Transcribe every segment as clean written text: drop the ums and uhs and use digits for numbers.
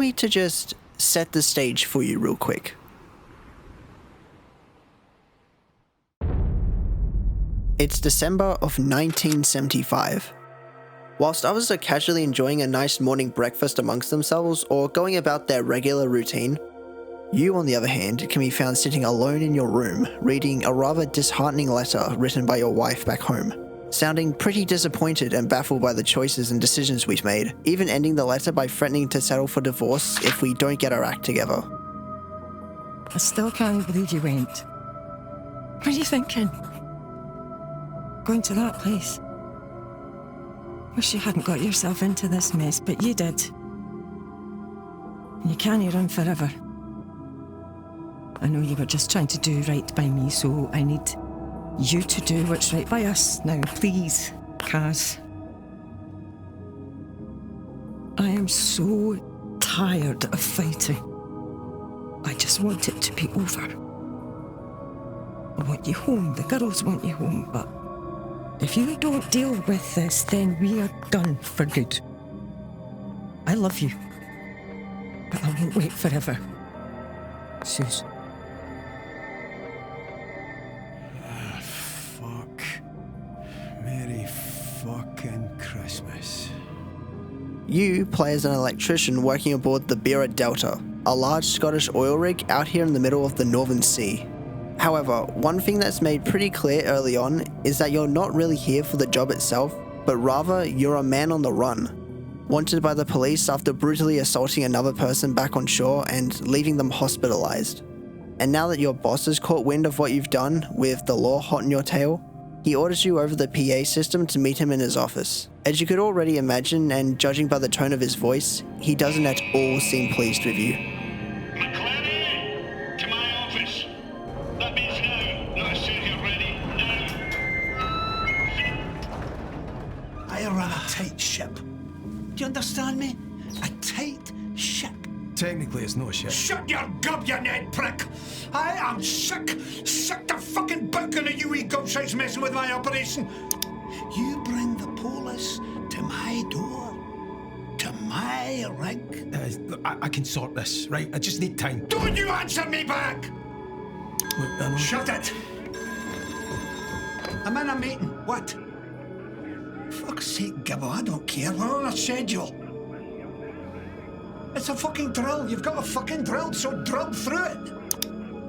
me to just set the stage for you real quick. It's December of 1975. Whilst others are casually enjoying a nice morning breakfast amongst themselves or going about their regular routine, you, on the other hand, can be found sitting alone in your room, reading a rather disheartening letter written by your wife back home, sounding pretty disappointed and baffled by the choices and decisions we've made, even ending the letter by threatening to settle for divorce if we don't get our act together. I still can't believe you went. What are you thinking? Going to that place? Wish you hadn't got yourself into this mess, but you did. And you can't run forever. I know you were just trying to do right by me, so I need you to do what's right by us. Now, please, Kaz. I am so tired of fighting. I just want it to be over. I want you home. The girls want you home, but if you don't deal with this, then we are done for good. I love you, but I won't wait forever. Suze. Fuck. Merry fucking Christmas. You play as an electrician working aboard the Beira Delta, a large Scottish oil rig out here in the middle of the Northern Sea. However, one thing that's made pretty clear early on is that you're not really here for the job itself, but rather you're a man on the run, wanted by the police after brutally assaulting another person back on shore and leaving them hospitalized. And now that your boss has caught wind of what you've done, with the law hot in your tail, he orders you over the PA system to meet him in his office. As you could already imagine, and judging by the tone of his voice, he doesn't at all seem pleased with you. McLaren, to my office. That means now. Not as soon as you're ready. Now. I run a tight ship. Do you understand me? A tight ship. Technically, it's not a ship. Shut your gob, you Ned prick! I am sick to fucking bacon of you wee gobshites messing with my operation. You bring the police to my door, to my rig. Look, I can sort this, right? I just need time. Don't you answer me back! Look, Shut it! I'm in a meeting. What? Fuck's sake, Gibbo, I don't care. We're on a schedule. It's a fucking drill. You've got a fucking drill, so drill through it.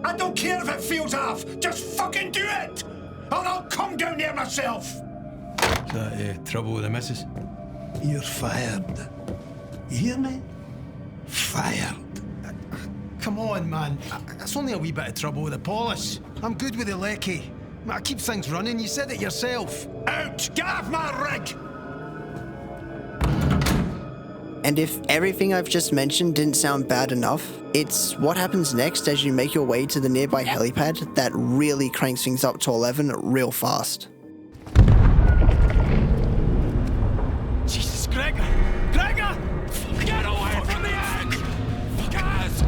I don't care if it feels off. Just fucking do it! Or I'll come down there myself. Is that trouble with the missus? You're fired. You hear me? Fired. Come on, man. It's only a wee bit of trouble with the polish. I'm good with the lecky. I keep things running. You said it yourself. Out! Get off my rig! And if everything I've just mentioned didn't sound bad enough, it's what happens next as you make your way to the nearby helipad that really cranks things up to 11 real fast. Jesus, Gregor! Gregor! Get away from the edge! Gaz!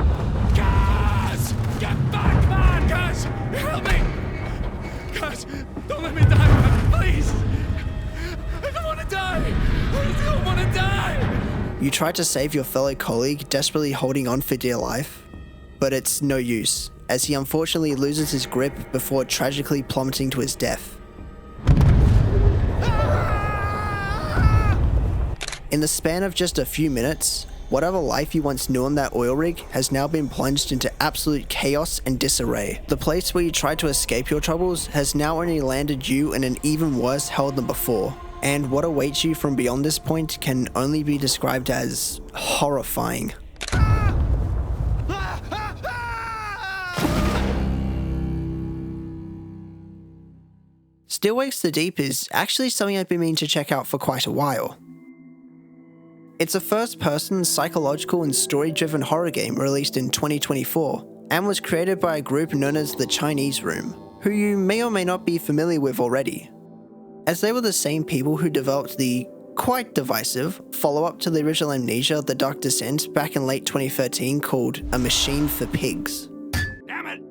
Gaz! Get back, man! Gaz! Help me! Gaz! Don't let me die, man! Please! I don't want to die! I don't want to die! You try to save your fellow colleague, desperately holding on for dear life, but it's no use, as he unfortunately loses his grip before tragically plummeting to his death. In the span of just a few minutes, whatever life you once knew on that oil rig has now been plunged into absolute chaos and disarray. The place where you tried to escape your troubles has now only landed you in an even worse hell than before. And what awaits you from beyond this point can only be described as horrifying. Still Wakes the Deep is actually something I've been meaning to check out for quite a while. It's a first-person, psychological and story-driven horror game released in 2024, and was created by a group known as the Chinese Room, who you may or may not be familiar with already, as they were the same people who developed the quite divisive follow-up to the original Amnesia: The Dark Descent back in late 2013 called A Machine for Pigs. Damn it!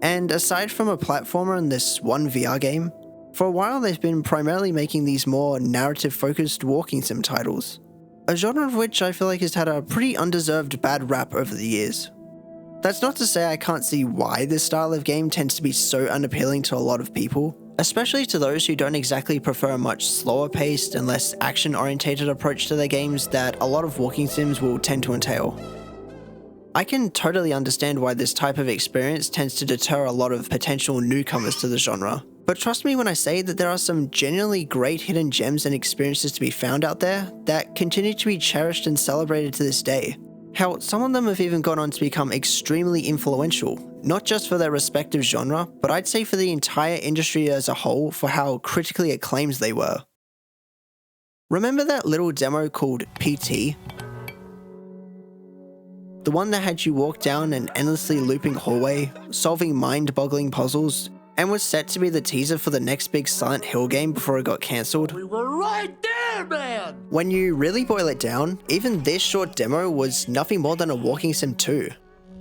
And aside from a platformer and this one VR game, for a while they've been primarily making these more narrative-focused walking sim titles. a genre of which I feel like has had a pretty undeserved bad rap over the years. That's not to say I can't see why this style of game tends to be so unappealing to a lot of people, especially to those who don't exactly prefer a much slower paced and less action orientated approach to their games that a lot of walking sims will tend to entail. I can totally understand why this type of experience tends to deter a lot of potential newcomers to the genre, but trust me when I say that there are some genuinely great hidden gems and experiences to be found out there that continue to be cherished and celebrated to this day. Hell, some of them have even gone on to become extremely influential, not just for their respective genre, but I'd say for the entire industry as a whole for how critically acclaimed they were. Remember that little demo called PT? The one that had you walk down an endlessly looping hallway, solving mind-boggling puzzles, and was set to be the teaser for the next big Silent Hill game before it got cancelled? We were right there, man! When you really boil it down, even this short demo was nothing more than a walking sim 2.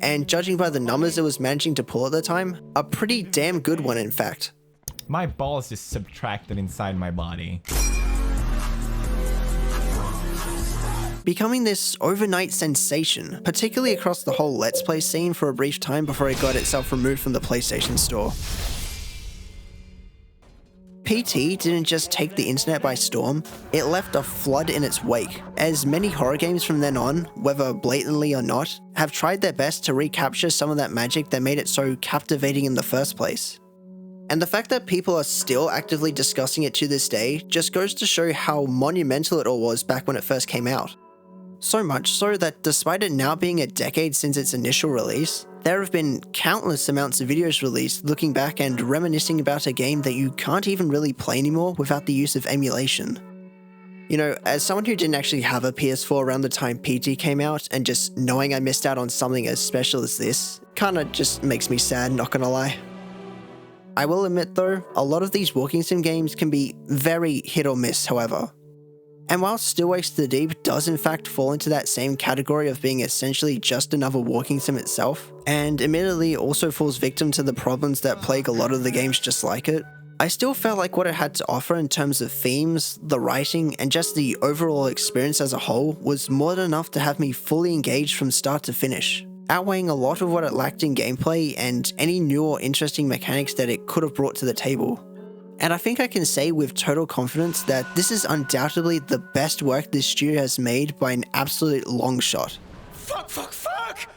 And judging by the numbers it was managing to pull at the time, a pretty damn good one in fact. My balls just subtracted inside my body. Becoming this overnight sensation, particularly across the whole Let's Play scene for a brief time before it got itself removed from the PlayStation Store. PT didn't just take the internet by storm, it left a flood in its wake, as many horror games from then on, whether blatantly or not, have tried their best to recapture some of that magic that made it so captivating in the first place. And the fact that people are still actively discussing it to this day just goes to show how monumental it all was back when it first came out. So much so that despite it now being a decade since its initial release, there have been countless amounts of videos released looking back and reminiscing about a game that you can't even really play anymore without the use of emulation. You know, as someone who didn't actually have a PS4 around the time PT came out, and just knowing I missed out on something as special as this, kinda just makes me sad, not gonna lie. I will admit though, a lot of these walking sim games can be very hit or miss however. And while Still Wakes to the Deep does in fact fall into that same category of being essentially just another walking sim itself, and admittedly also falls victim to the problems that plague a lot of the games just like it, I still felt like what it had to offer in terms of themes, the writing, and just the overall experience as a whole was more than enough to have me fully engaged from start to finish, outweighing a lot of what it lacked in gameplay and any new or interesting mechanics that it could have brought to the table. And I think I can say with total confidence that this is undoubtedly the best work this studio has made by an absolute long shot. Fuck, fuck, fuck!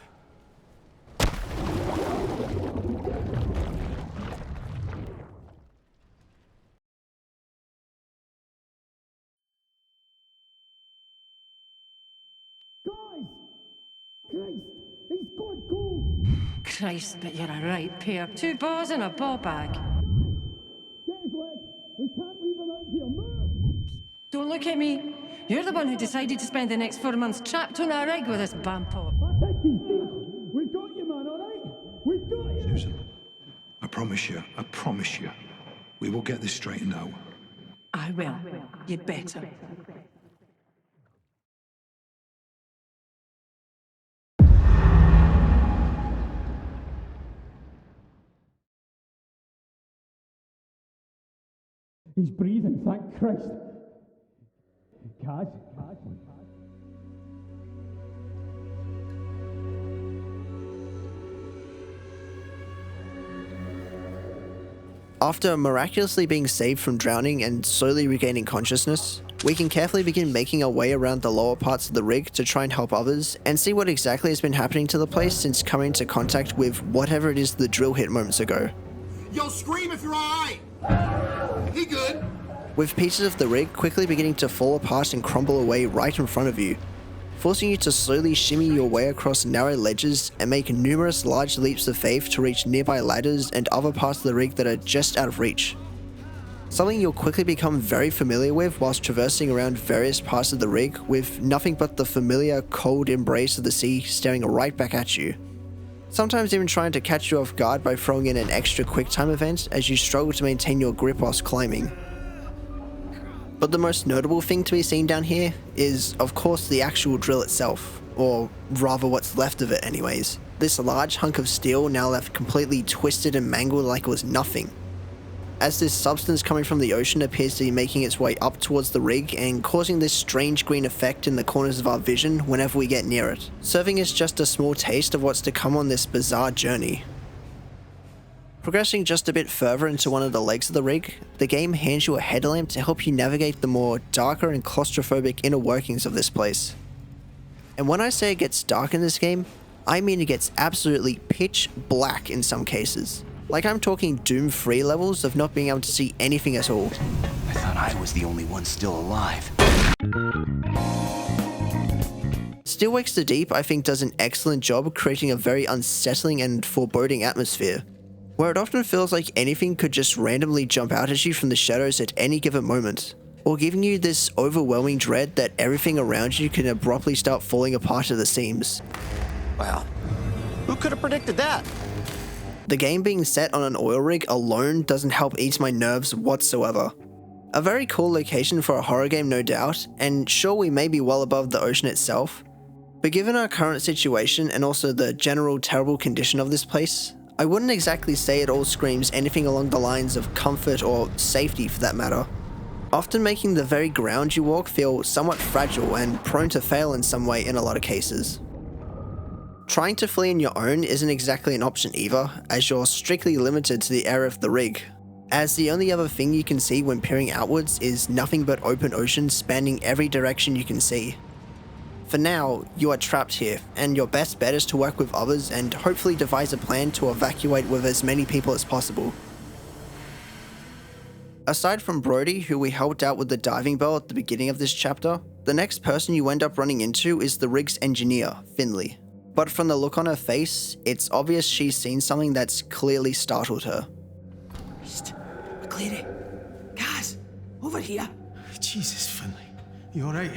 Guys! Christ! He's gone cold! Christ, but you're a right pair. 2 bars and a ball bag. Get his leg! We can't leave him out here! Move! Don't look at me. You're the one who decided to spend the next 4 months trapped on a rig with this bampot. I think he's dead! We've got you, man, alright? We've got you! Susan, I promise you, we will get this straightened out. I will. You'd better. He's breathing, thank Christ. Kaz? After miraculously being saved from drowning and slowly regaining consciousness, we can carefully begin making our way around the lower parts of the rig to try and help others and see what exactly has been happening to the place since coming into contact with whatever it is the drill hit moments ago. Yo, scream if you're alright! He good? With pieces of the rig quickly beginning to fall apart and crumble away right in front of you, forcing you to slowly shimmy your way across narrow ledges and make numerous large leaps of faith to reach nearby ladders and other parts of the rig that are just out of reach. Something you'll quickly become very familiar with whilst traversing around various parts of the rig with nothing but the familiar cold embrace of the sea staring right back at you. Sometimes even trying to catch you off guard by throwing in an extra quick time event as you struggle to maintain your grip whilst climbing. But the most notable thing to be seen down here is, of course, the actual drill itself, or rather what's left of it anyways. This large hunk of steel now left completely twisted and mangled like it was nothing. as this substance coming from the ocean appears to be making its way up towards the rig and causing this strange green effect in the corners of our vision whenever we get near it, serving as just a small taste of what's to come on this bizarre journey. Progressing just a bit further into one of the legs of the rig, the game hands you a headlamp to help you navigate the more darker and claustrophobic inner workings of this place. And when I say it gets dark in this game, I mean it gets absolutely pitch black in some cases. Like I'm talking Doom 3 levels of not being able to see anything at all. I thought I was the only one still alive. Still Wakes the Deep, I think, does an excellent job creating a very unsettling and foreboding atmosphere, where it often feels like anything could just randomly jump out at you from the shadows at any given moment, or giving you this overwhelming dread that everything around you can abruptly start falling apart at the seams. Well, who could have predicted that? The game being set on an oil rig alone doesn't help ease my nerves whatsoever. A very cool location for a horror game, no doubt, and sure, we may be well above the ocean itself, but given our current situation and also the general terrible condition of this place, I wouldn't exactly say it all screams anything along the lines of comfort or safety for that matter, often making the very ground you walk feel somewhat fragile and prone to fail in some way in a lot of cases. Trying to flee on your own isn't exactly an option either, as you're strictly limited to the area of the rig, as the only other thing you can see when peering outwards is nothing but open ocean spanning every direction you can see. For now, you are trapped here, and your best bet is to work with others and hopefully devise a plan to evacuate with as many people as possible. Aside from Brody, who we helped out with the diving bell at the beginning of this chapter, the next person you end up running into is the rig's engineer, Finley. But from the look on her face, it's obvious she's seen something that's clearly startled her. McCleary, Gaz, over here. Jesus, Finley. You alright?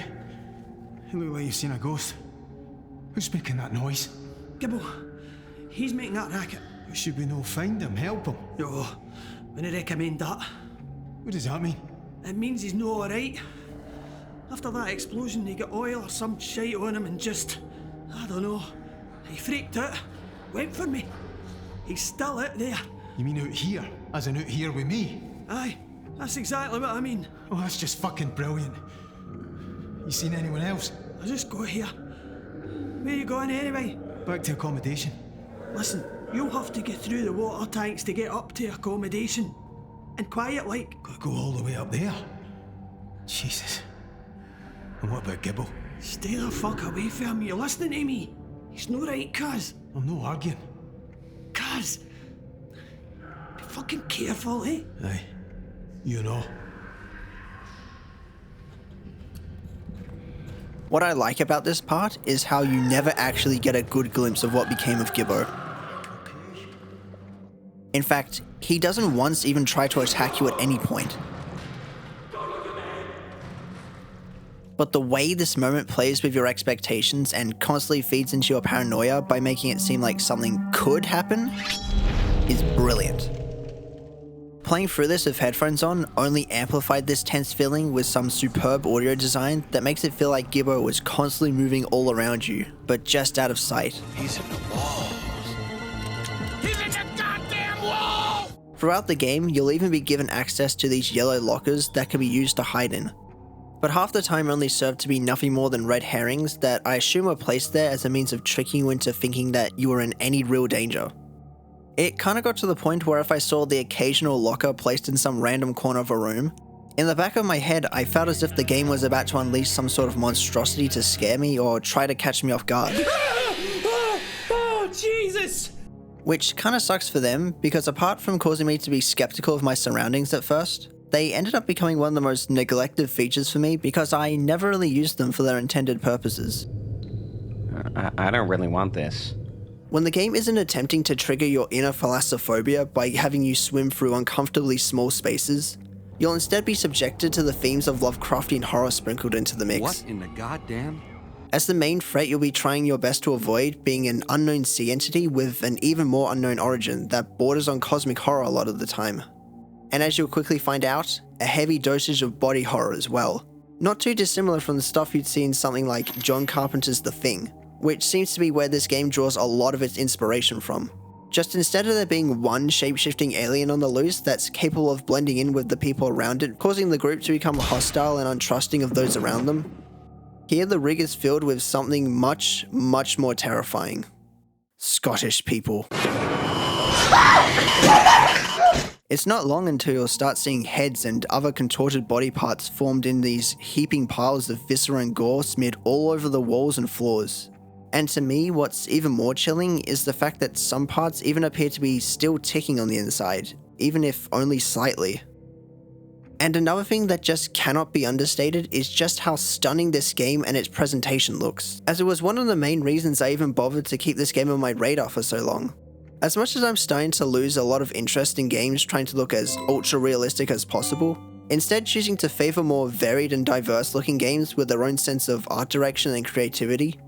You look like you've seen a ghost. Who's making that noise? Gibbo, he's making that racket. Should we no find him, help him? No, wouldn't recommend that. What does that mean? It means he's no alright. After that explosion, he got oil or some shite on him and just, I don't know. He freaked out, went for me. He's still out there. You mean out here? As in out here with me? Aye, that's exactly what I mean. Oh, that's just fucking brilliant. You seen anyone else? I just got here. Where you going anyway? Back to accommodation. Listen, you'll have to get through the water tanks to get up to accommodation. And quiet like. Gotta go all the way up there? Jesus. And what about Gibbo? Stay the fuck away from him, you listening to me? He's no right, cuz. I'm no arguing. Cuz. Be fucking careful, eh? Aye. You know. What I like about this part is how you never actually get a good glimpse of what became of Gibbo. In fact, he doesn't once even try to attack you at any point. But the way this moment plays with your expectations and constantly feeds into your paranoia by making it seem like something could happen is brilliant. Playing through this with headphones on only amplified this tense feeling with some superb audio design that makes it feel like Gibbo was constantly moving all around you, but just out of sight. He's in the walls. He's in the goddamn wall! Throughout the game, you'll even be given access to these yellow lockers that can be used to hide in, but half the time only serve to be nothing more than red herrings that I assume were placed there as a means of tricking you into thinking that you were in any real danger. It kinda got to the point where if I saw the occasional locker placed in some random corner of a room, in the back of my head I felt as if the game was about to unleash some sort of monstrosity to scare me or try to catch me off guard. Oh, Jesus! Which kinda sucks for them, because apart from causing me to be skeptical of my surroundings at first, they ended up becoming one of the most neglected features for me because I never really used them for their intended purposes. I don't really want this. When the game isn't attempting to trigger your inner thalassophobia by having you swim through uncomfortably small spaces, you'll instead be subjected to the themes of Lovecraftian horror sprinkled into the mix. What in the goddamn? As the main threat, you'll be trying your best to avoid being an unknown sea entity with an even more unknown origin that borders on cosmic horror a lot of the time. And as you'll quickly find out, a heavy dosage of body horror as well. Not too dissimilar from the stuff you'd see in something like John Carpenter's The Thing, which seems to be where this game draws a lot of its inspiration from. Just instead of there being one shape-shifting alien on the loose that's capable of blending in with the people around it, causing the group to become hostile and untrusting of those around them, here the rig is filled with something much, much more terrifying. Scottish people. It's not long until you'll start seeing heads and other contorted body parts formed in these heaping piles of viscera and gore smeared all over the walls and floors. And to me, what's even more chilling is the fact that some parts even appear to be still ticking on the inside, even if only slightly. And another thing that just cannot be understated is just how stunning this game and its presentation looks, as it was one of the main reasons I even bothered to keep this game on my radar for so long. As much as I'm starting to lose a lot of interest in games trying to look as ultra realistic as possible, instead choosing to favour more varied and diverse looking games with their own sense of art direction and creativity,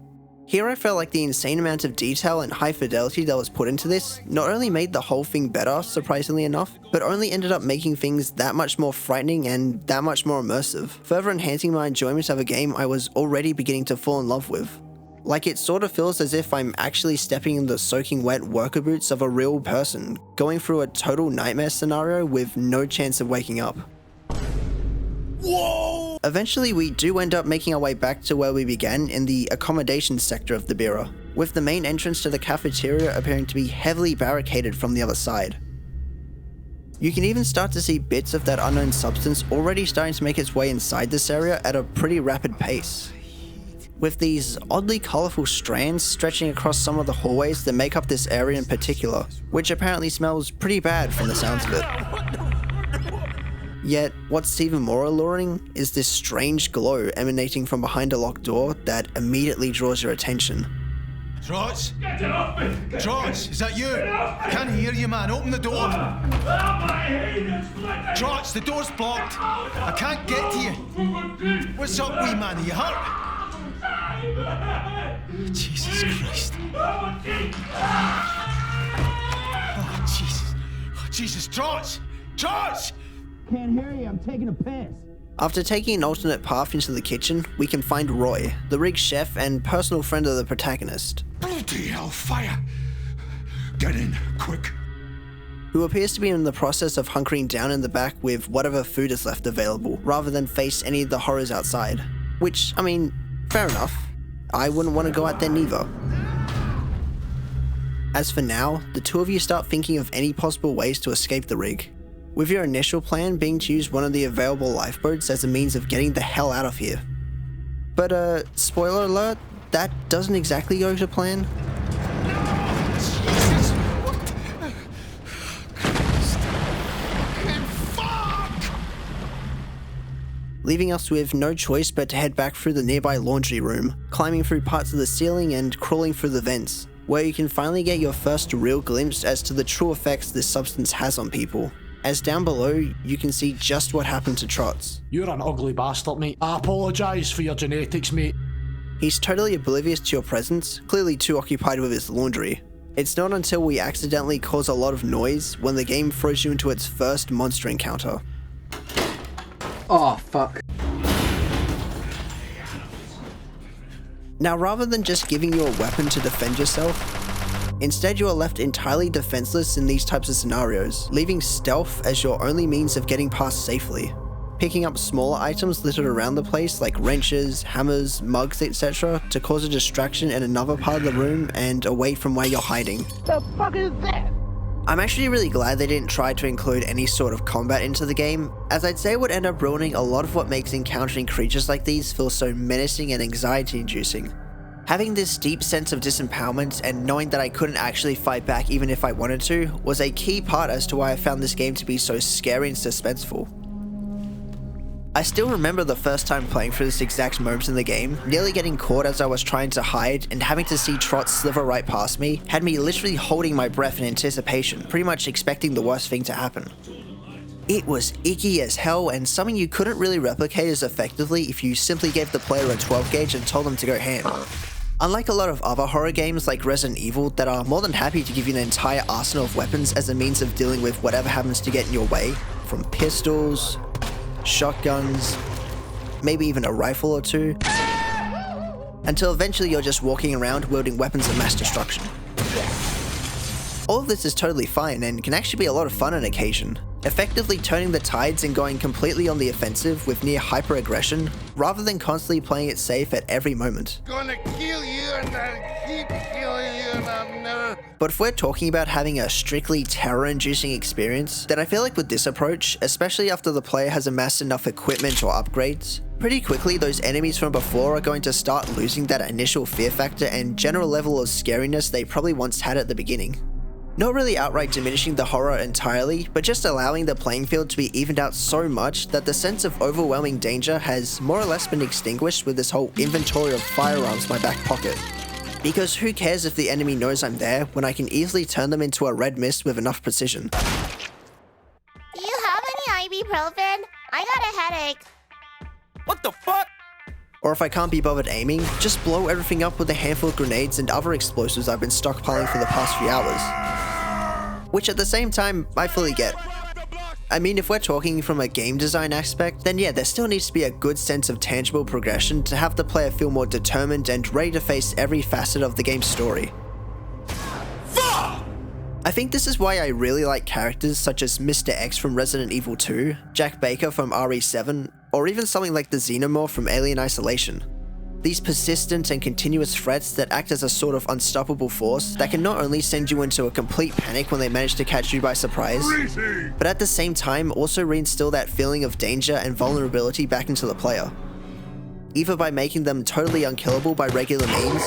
here I felt like the insane amount of detail and high fidelity that was put into this not only made the whole thing better, surprisingly enough, but only ended up making things that much more frightening and that much more immersive, further enhancing my enjoyment of a game I was already beginning to fall in love with. Like, it sort of feels as if I'm actually stepping in the soaking wet worker boots of a real person, going through a total nightmare scenario with no chance of waking up. Whoa! Eventually we do end up making our way back to where we began in the accommodation sector of the Bureau, with the main entrance to the cafeteria appearing to be heavily barricaded from the other side. You can even start to see bits of that unknown substance already starting to make its way inside this area at a pretty rapid pace, with these oddly colourful strands stretching across some of the hallways that make up this area in particular, which apparently smells pretty bad from the sounds of it. Yet, what's even more alluring is this strange glow emanating from behind a locked door that immediately draws your attention. Trots? Get it off me! Trots, is that you? Can't hear you, man. Open the door. Trots, the door's blocked. I can't get to you. What's up, wee man? Are you hurt? Jesus Christ. Oh, Jesus. Oh, Jesus. Trots! Trots! Can't hear you, I'm taking a piss. After taking an alternate path into the kitchen, we can find Roy, the rig's chef and personal friend of the protagonist. Bloody hellfire! Get in, quick. Who appears to be in the process of hunkering down in the back with whatever food is left available, rather than face any of the horrors outside. Which, I mean, fair enough. I wouldn't want to go out there neither. As for now, the two of you start thinking of any possible ways to escape the rig, with your initial plan being to use one of the available lifeboats as a means of getting the hell out of here. But spoiler alert, that doesn't exactly go to plan. Jesus! What the... Christ! Fuck! Leaving us with no choice but to head back through the nearby laundry room, climbing through parts of the ceiling and crawling through the vents, where you can finally get your first real glimpse as to the true effects this substance has on people. As down below, you can see just what happened to Trots. You're an ugly bastard, mate. I apologise for your genetics, mate. He's totally oblivious to your presence, clearly too occupied with his laundry. It's not until we accidentally cause a lot of noise when the game throws you into its first monster encounter. Oh, fuck. Now, rather than just giving you a weapon to defend yourself, instead you are left entirely defenseless in these types of scenarios, leaving stealth as your only means of getting past safely. Picking up smaller items littered around the place like wrenches, hammers, mugs, etc. to cause a distraction in another part of the room and away from where you're hiding. The fuck is that? I'm actually really glad they didn't try to include any sort of combat into the game, as I'd say it would end up ruining a lot of what makes encountering creatures like these feel so menacing and anxiety-inducing. Having this deep sense of disempowerment and knowing that I couldn't actually fight back even if I wanted to was a key part as to why I found this game to be so scary and suspenseful. I still remember the first time playing through this exact moment in the game, nearly getting caught as I was trying to hide, and having to see Trot sliver right past me had me literally holding my breath in anticipation, pretty much expecting the worst thing to happen. It was icky as hell and something you couldn't really replicate as effectively if you simply gave the player a 12 gauge and told them to go ham. Unlike a lot of other horror games like Resident Evil that are more than happy to give you an entire arsenal of weapons as a means of dealing with whatever happens to get in your way, from pistols, shotguns, maybe even a rifle or two, until eventually you're just walking around wielding weapons of mass destruction. All of this is totally fine and can actually be a lot of fun on occasion, effectively turning the tides and going completely on the offensive with near hyper-aggression, rather than constantly playing it safe at every moment. Gonna kill you and I'll keep killing you and I'll never... But if we're talking about having a strictly terror-inducing experience, then I feel like with this approach, especially after the player has amassed enough equipment or upgrades, pretty quickly those enemies from before are going to start losing that initial fear factor and general level of scariness they probably once had at the beginning. Not really outright diminishing the horror entirely, but just allowing the playing field to be evened out so much that the sense of overwhelming danger has more or less been extinguished with this whole inventory of firearms in my back pocket. Because who cares if the enemy knows I'm there when I can easily turn them into a red mist with enough precision. Do you have any ibuprofen? I got a headache. What the fuck? Or if I can't be bothered aiming, just blow everything up with a handful of grenades and other explosives I've been stockpiling for the past few hours. Which at the same time, I fully get. I mean, if we're talking from a game design aspect, then yeah, there still needs to be a good sense of tangible progression to have the player feel more determined and ready to face every facet of the game's story. I think this is why I really like characters such as Mr. X from Resident Evil 2, Jack Baker from RE7, or even something like the Xenomorph from Alien Isolation. These persistent and continuous threats that act as a sort of unstoppable force that can not only send you into a complete panic when they manage to catch you by surprise, but at the same time also reinstill that feeling of danger and vulnerability back into the player. Either by making them totally unkillable by regular means,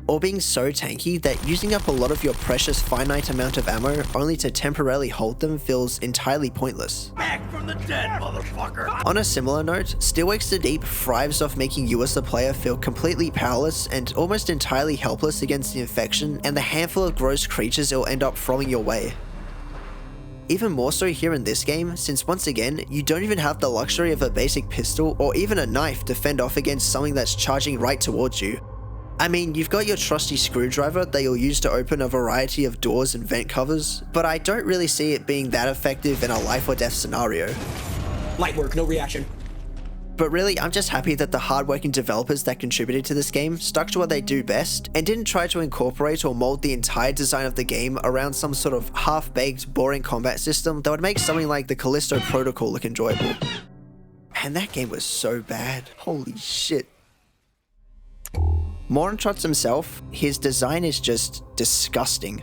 or being so tanky that using up a lot of your precious finite amount of ammo only to temporarily hold them feels entirely pointless. Back from the dead, motherfucker! On a similar note, Still Wakes the Deep thrives off making you as the player feel completely powerless and almost entirely helpless against the infection and the handful of gross creatures it'll end up throwing your way. Even more so here in this game, since once again, you don't even have the luxury of a basic pistol or even a knife to fend off against something that's charging right towards you. I mean, you've got your trusty screwdriver that you'll use to open a variety of doors and vent covers, but I don't really see it being that effective in a life or death scenario. Light work, no reaction. But really, I'm just happy that the hardworking developers that contributed to this game stuck to what they do best and didn't try to incorporate or mold the entire design of the game around some sort of half-baked, boring combat system that would make something like the Callisto Protocol look enjoyable. And that game was so bad. Holy shit. More on Trot himself, his design is just disgusting.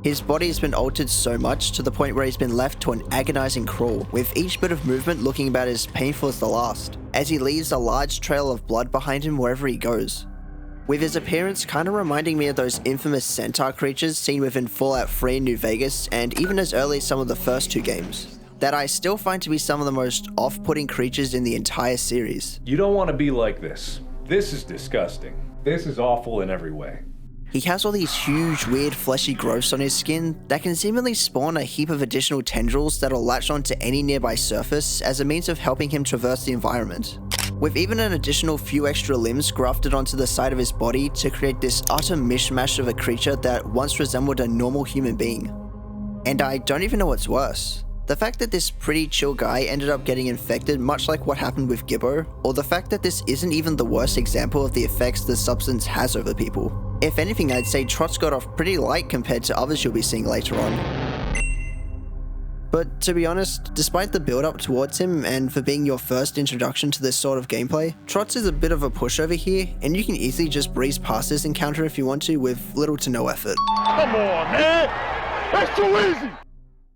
His body has been altered so much to the point where he's been left to an agonizing crawl, with each bit of movement looking about as painful as the last, as he leaves a large trail of blood behind him wherever he goes. With his appearance kinda reminding me of those infamous centaur creatures seen within Fallout 3 in New Vegas and even as early as some of the first two games, that I still find to be some of the most off-putting creatures in the entire series. You don't want to be like this. This is disgusting. This is awful in every way. He has all these huge, weird, fleshy growths on his skin that can seemingly spawn a heap of additional tendrils that'll latch onto any nearby surface as a means of helping him traverse the environment, with even an additional few extra limbs grafted onto the side of his body to create this utter mishmash of a creature that once resembled a normal human being. And I don't even know what's worse. The fact that this pretty chill guy ended up getting infected much like what happened with Gibbo, or the fact that this isn't even the worst example of the effects the substance has over people. If anything, I'd say Trot's got off pretty light compared to others you'll be seeing later on. But to be honest, despite the build up towards him and for being your first introduction to this sort of gameplay, Trot's is a bit of a pushover here, and you can easily just breeze past this encounter if you want to with little to no effort. Come on, man! That's too easy!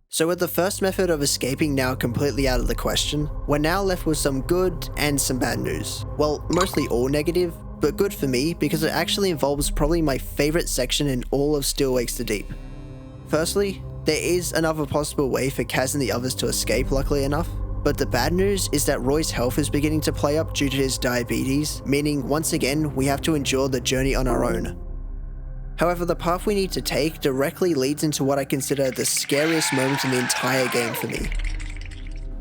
So with the first method of escaping now completely out of the question, we're now left with some good and some bad news. Well, mostly all negative, but good for me because it actually involves probably my favorite section in all of Still Wakes the Deep. Firstly, there is another possible way for Kaz and the others to escape, luckily enough, but the bad news is that Roy's health is beginning to play up due to his diabetes, meaning once again we have to endure the journey on our own. However, the path we need to take directly leads into what I consider the scariest moment in the entire game for me.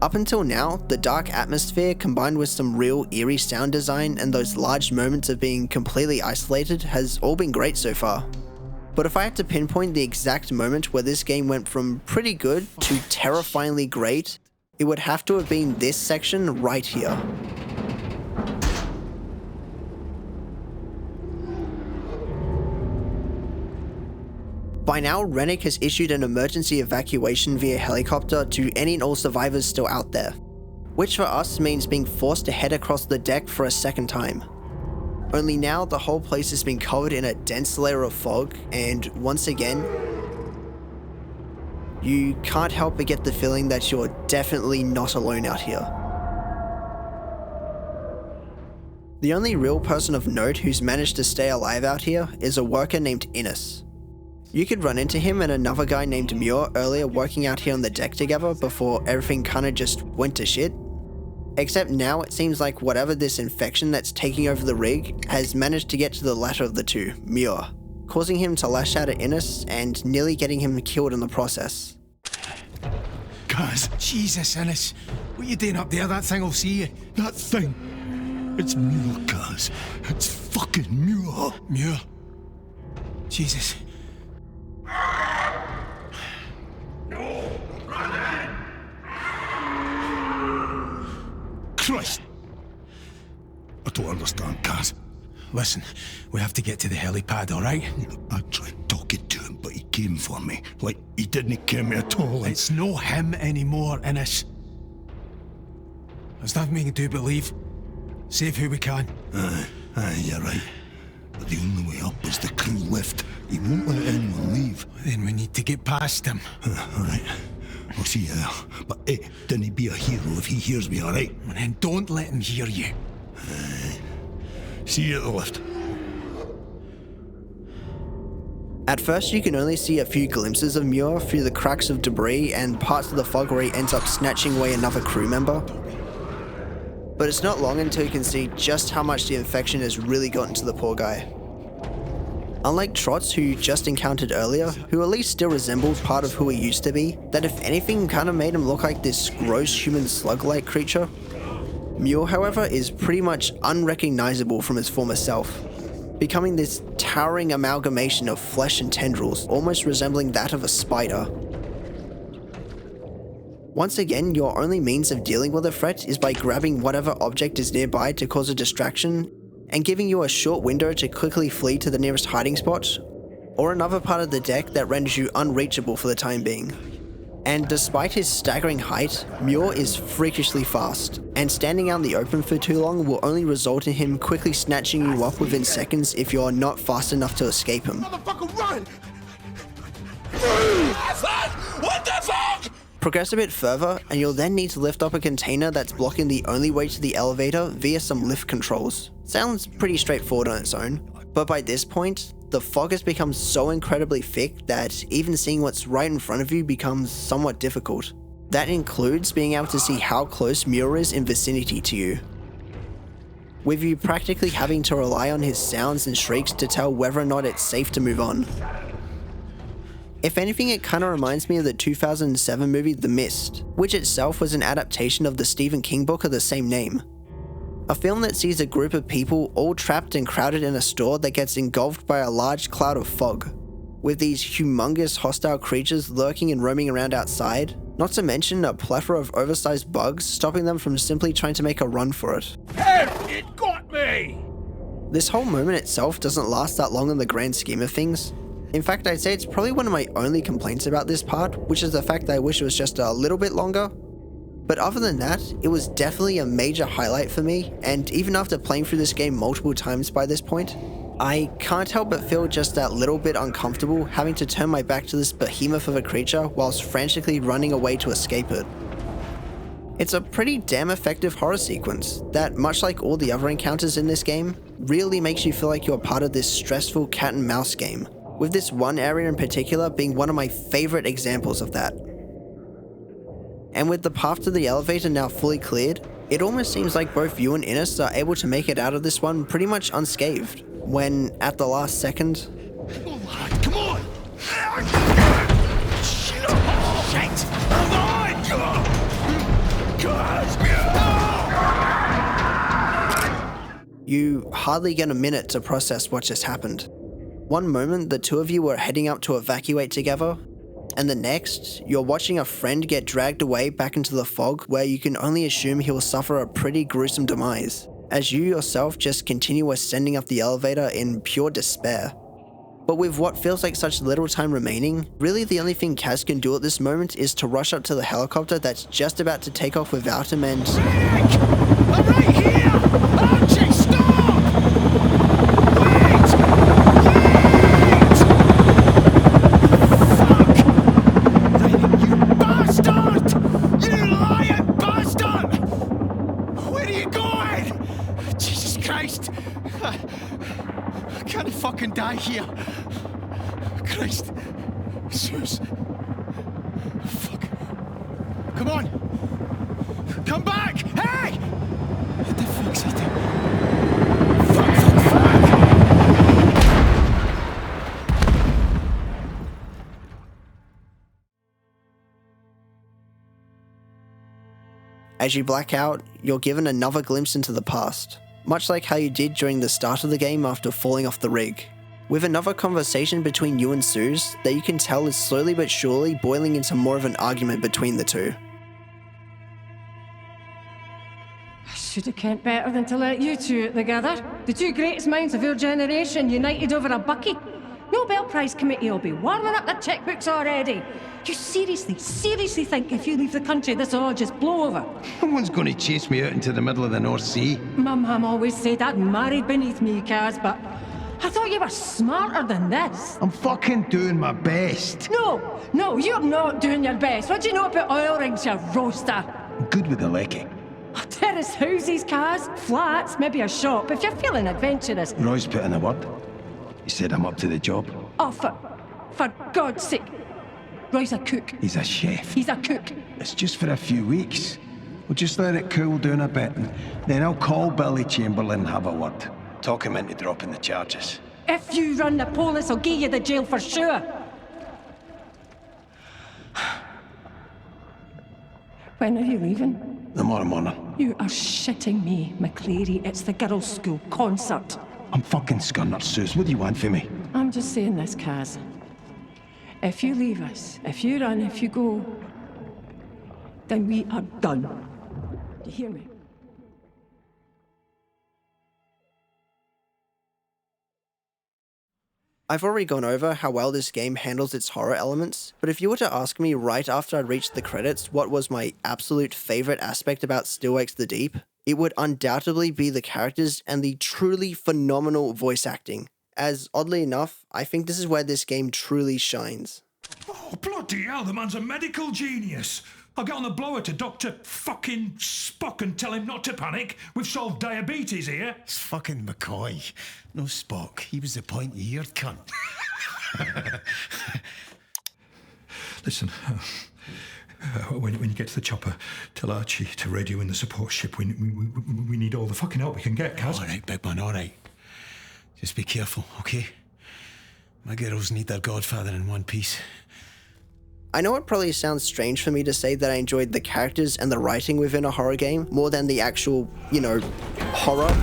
Up until now, the dark atmosphere combined with some real eerie sound design and those large moments of being completely isolated has all been great so far. But if I had to pinpoint the exact moment where this game went from pretty good to terrifyingly great, it would have to have been this section right here. By now, Rennick has issued an emergency evacuation via helicopter to any and all survivors still out there, which for us means being forced to head across the deck for a second time. Only now the whole place has been covered in a dense layer of fog, and once again, you can't help but get the feeling that you're definitely not alone out here. The only real person of note who's managed to stay alive out here is a worker named Innes. You could run into him and another guy named Muir earlier working out here on the deck together before everything kinda just went to shit. Except now it seems like whatever this infection that's taking over the rig has managed to get to the latter of the two, Muir, causing him to lash out at Innes and nearly getting him killed in the process. Guys, Jesus, Innes. What are you doing up there? That thing will see you. That thing? It's Muir, cuz. It's fucking Muir. Muir? Jesus. No, run in! Christ! I don't understand, Kaz. Listen, we have to get to the helipad, alright? I tried talking to him, but he came for me. Like, he didn't care me at all. It's no him anymore, Innes. There's nothing we can do but leave. Save who we can. Aye, you're right. But the only way up is the crew lift. He won't let anyone leave. Then we need to get past him. Alright. I'll see you there. But hey, don't be a hero if he hears me, alright? And then don't let him hear you. See you at the lift. At first you can only see a few glimpses of Muir through the cracks of debris and parts of the fog where he ends up snatching away another crew member. But it's not long until you can see just how much the infection has really gotten to the poor guy. Unlike Trot, who you just encountered earlier, who at least still resembled part of who he used to be, that if anything kinda made him look like this gross human slug-like creature, Muir, however, is pretty much unrecognizable from his former self, becoming this towering amalgamation of flesh and tendrils, almost resembling that of a spider. Once again, your only means of dealing with a threat is by grabbing whatever object is nearby to cause a distraction, and giving you a short window to quickly flee to the nearest hiding spot, or another part of the deck that renders you unreachable for the time being. And despite his staggering height, Muir is freakishly fast, and standing out in the open for too long will only result in him quickly snatching you up within seconds if you're not fast enough to escape him. Motherfucker, run! What the fuck? Progress a bit further, and you'll then need to lift up a container that's blocking the only way to the elevator via some lift controls. Sounds pretty straightforward on its own, but by this point, the fog has become so incredibly thick that even seeing what's right in front of you becomes somewhat difficult. That includes being able to see how close Muir is in vicinity to you, with you practically having to rely on his sounds and shrieks to tell whether or not it's safe to move on. If anything, it kinda reminds me of the 2007 movie The Mist, which itself was an adaptation of the Stephen King book of the same name. A film that sees a group of people all trapped and crowded in a store that gets engulfed by a large cloud of fog, with these humongous hostile creatures lurking and roaming around outside, not to mention a plethora of oversized bugs stopping them from simply trying to make a run for it. It got me! This whole moment itself doesn't last that long in the grand scheme of things. In fact, I'd say it's probably one of my only complaints about this part, which is the fact that I wish it was just a little bit longer. But other than that, it was definitely a major highlight for me, and even after playing through this game multiple times by this point, I can't help but feel just that little bit uncomfortable having to turn my back to this behemoth of a creature whilst frantically running away to escape it. It's a pretty damn effective horror sequence that, much like all the other encounters in this game, really makes you feel like you're part of this stressful cat and mouse game, with this one area in particular being one of my favorite examples of that. And with the path to the elevator now fully cleared, it almost seems like both you and Innes are able to make it out of this one pretty much unscathed, when, at the last second... Come on! Shit! Hold on! You hardly get a minute to process what just happened. One moment, the two of you were heading up to evacuate together, and the next, you're watching a friend get dragged away back into the fog where you can only assume he will suffer a pretty gruesome demise, as you yourself just continue ascending up the elevator in pure despair. But with what feels like such little time remaining, really the only thing Kaz can do at this moment is to rush up to the helicopter that's just about to take off without him and... Rennick! I'm right here! Archie, stop! Wait! Wait! Fuck! Rennick, you bastard! You lying bastard! Where are you going? Jesus Christ! I can't fucking die here. Christ. Zeus. Fuck. Come on. Come back! Hey! What the fuck's he doing? Fuck, fuck, fuck! As you black out, you're given another glimpse into the past, much like how you did during the start of the game after falling off the rig, with another conversation between you and Suze that you can tell is slowly but surely boiling into more of an argument between the two. I should have kent better than to let you two out together. The two greatest minds of your generation united over a bucky. Nobel Prize committee will be warming up their checkbooks already. You seriously think if you leave the country this will all just blow over? No one's going to chase me out into the middle of the North Sea. My mum always said I'd married beneath me, Kaz, but I thought you were smarter than this. I'm fucking doing my best. No, you're not doing your best. What do you know about oil rigs, you roaster? I'm good with the lecky. Terrace houses, Kaz, flats, maybe a shop, if you're feeling adventurous. Roy's put in a word. He said I'm up to the job. Oh, for God's sake. Roy's a cook. He's a chef. He's a cook. It's just for a few weeks. We'll just let it cool down a bit, and then I'll call Billy Chamberlain and have a word. Talk him into dropping the charges. If you run the police, I'll give you the jail for sure. When are you leaving? Tomorrow morning. You are shitting me, McCleary. It's the girls' school concert. I'm fucking scunner, Suze. What do you want from me? I'm just saying this, Kaz. If you leave us, if you run, if you go, then we are done. Do you hear me? I've already gone over how well this game handles its horror elements, but if you were to ask me right after I reached the credits what was my absolute favourite aspect about Still Wakes the Deep, it would undoubtedly be the characters and the truly phenomenal voice acting, as oddly enough, I think this is where this game truly shines. Oh, bloody hell, the man's a medical genius. I'll get on the blower to Dr. fucking Spock and tell him not to panic. We've solved diabetes here. It's fucking McCoy, no Spock. He was the pointy-eared cunt. Listen, when you get to the chopper, tell Archie to radio in the support ship. We need all the fucking help we can get, Kaz. All right, big man, all right. Just be careful, okay? My girls need their godfather in one piece. I know it probably sounds strange for me to say that I enjoyed the characters and the writing within a horror game more than the actual, horror.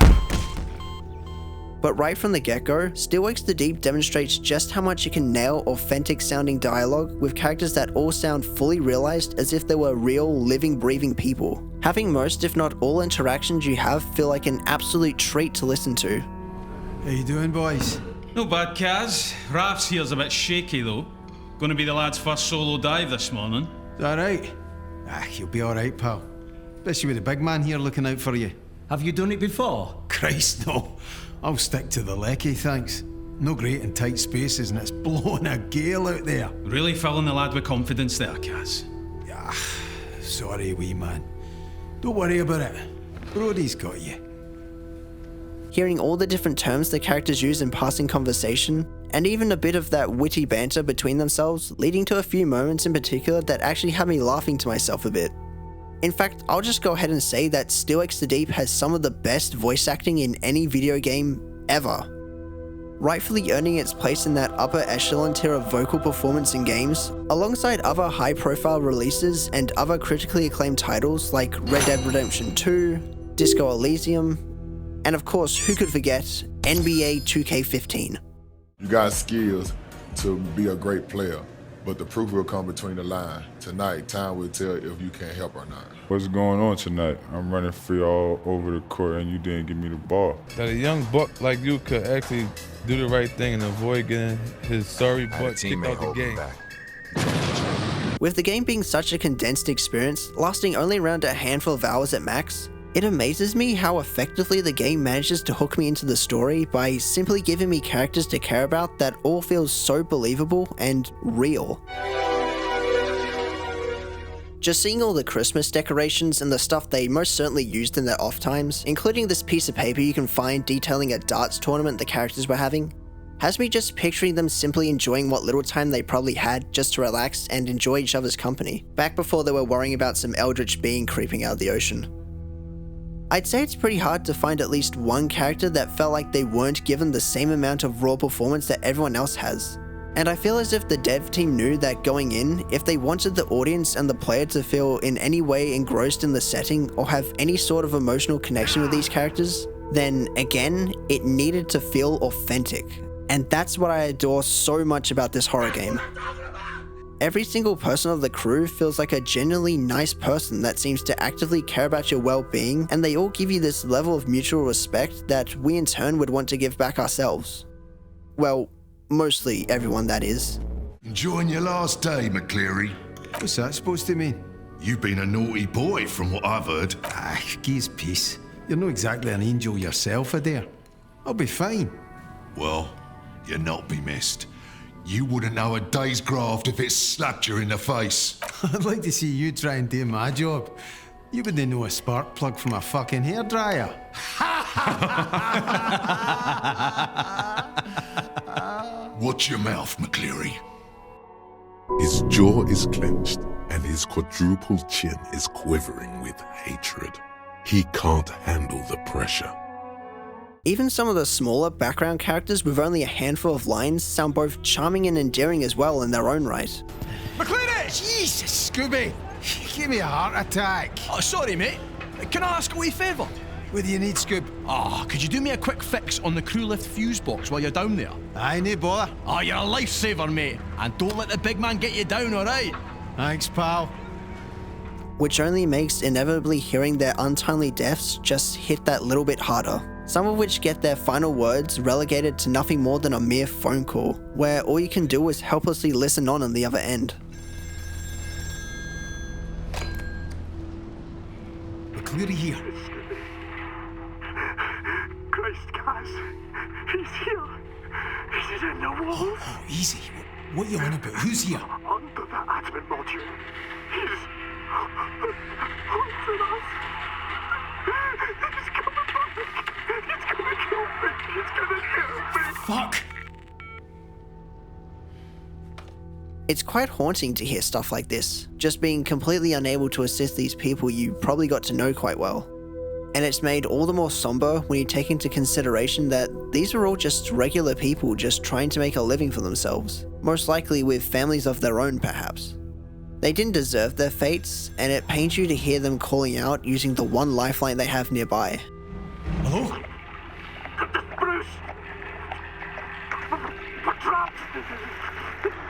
But right from the get-go, Still Wakes the Deep demonstrates just how much you can nail authentic sounding dialogue with characters that all sound fully realized as if they were real, living, breathing people. Having most, if not all, interactions you have feel like an absolute treat to listen to. How you doing, boys? No bad, Kaz. Raf's here's a bit shaky, though. Gonna be the lad's first solo dive this morning. Is that right? You'll be alright, pal. Especially with the big man here looking out for you. Have you done it before? Christ, no. I'll stick to the lecky, thanks. No great in tight spaces and it's blowing a gale out there. Really filling the lad with confidence there, Kaz. Sorry, wee man. Don't worry about it. Brody's got you. Hearing all the different terms the characters use in passing conversation, and even a bit of that witty banter between themselves, leading to a few moments in particular that actually had me laughing to myself a bit. In fact, I'll just go ahead and say that Still Wakes the Deep has some of the best voice acting in any video game ever. Rightfully earning its place in that upper echelon tier of vocal performance in games, alongside other high-profile releases and other critically acclaimed titles like Red Dead Redemption 2, Disco Elysium, and of course, who could forget, NBA 2K15. You got skills to be a great player. But the proof will come between the line. Tonight, time will tell if you can help or not. What's going on tonight? I'm running free all over the court and you didn't give me the ball. That a young buck like you could actually do the right thing and avoid getting his sorry butt kicked out the game. With the game being such a condensed experience, lasting only around a handful of hours at max, it amazes me how effectively the game manages to hook me into the story by simply giving me characters to care about that all feels so believable and real. Just seeing all the Christmas decorations and the stuff they most certainly used in their off times, including this piece of paper you can find detailing a darts tournament the characters were having, has me just picturing them simply enjoying what little time they probably had just to relax and enjoy each other's company, back before they were worrying about some eldritch being creeping out of the ocean. I'd say it's pretty hard to find at least one character that felt like they weren't given the same amount of raw performance that everyone else has. And I feel as if the dev team knew that going in, if they wanted the audience and the player to feel in any way engrossed in the setting or have any sort of emotional connection with these characters, then again, it needed to feel authentic. And that's what I adore so much about this horror game. Every single person of the crew feels like a genuinely nice person that seems to actively care about your well-being, and they all give you this level of mutual respect that we in turn would want to give back ourselves. Well, mostly everyone, that is. Enjoying your last day, McCleary? What's that supposed to mean? You've been a naughty boy from what I've heard. Ah, geez, peace. You're not exactly an angel yourself, Adair. I'll be fine. Well, you'll not be missed. You wouldn't know a day's graft if it slapped you in the face. I'd like to see you try and do my job. You wouldn't know a spark plug from a fucking hairdryer. Watch your mouth, McCleary. His jaw is clenched and his quadruple chin is quivering with hatred. He can't handle the pressure. Even some of the smaller background characters with only a handful of lines sound both charming and endearing as well in their own right. McCleary! Jesus, Scooby! You gave me a heart attack. Oh, sorry, mate. Can I ask a wee favour? What do you need, Scoob? Could you do me a quick fix on the crew lift fuse box while you're down there? Aye, no bother. You're a lifesaver, mate. And don't let the big man get you down, alright? Thanks, pal. Which only makes inevitably hearing their untimely deaths just hit that little bit harder. Some of which get their final words relegated to nothing more than a mere phone call, where all you can do is helplessly listen on the other end. McCleary here. Christ, Kaz. He's here. He's in the walls. Oh, easy. What are you on about? Who's here? Under the admin module. He's haunted us. He's coming back. He's gonna kill me. He's gonna kill me. Fuck. It's quite haunting to hear stuff like this, just being completely unable to assist these people you probably got to know quite well. And it's made all the more somber when you take into consideration that these were all just regular people just trying to make a living for themselves, most likely with families of their own perhaps. They didn't deserve their fates, and it pains you to hear them calling out using the one lifeline they have nearby. Hello? Bruce! We're trapped!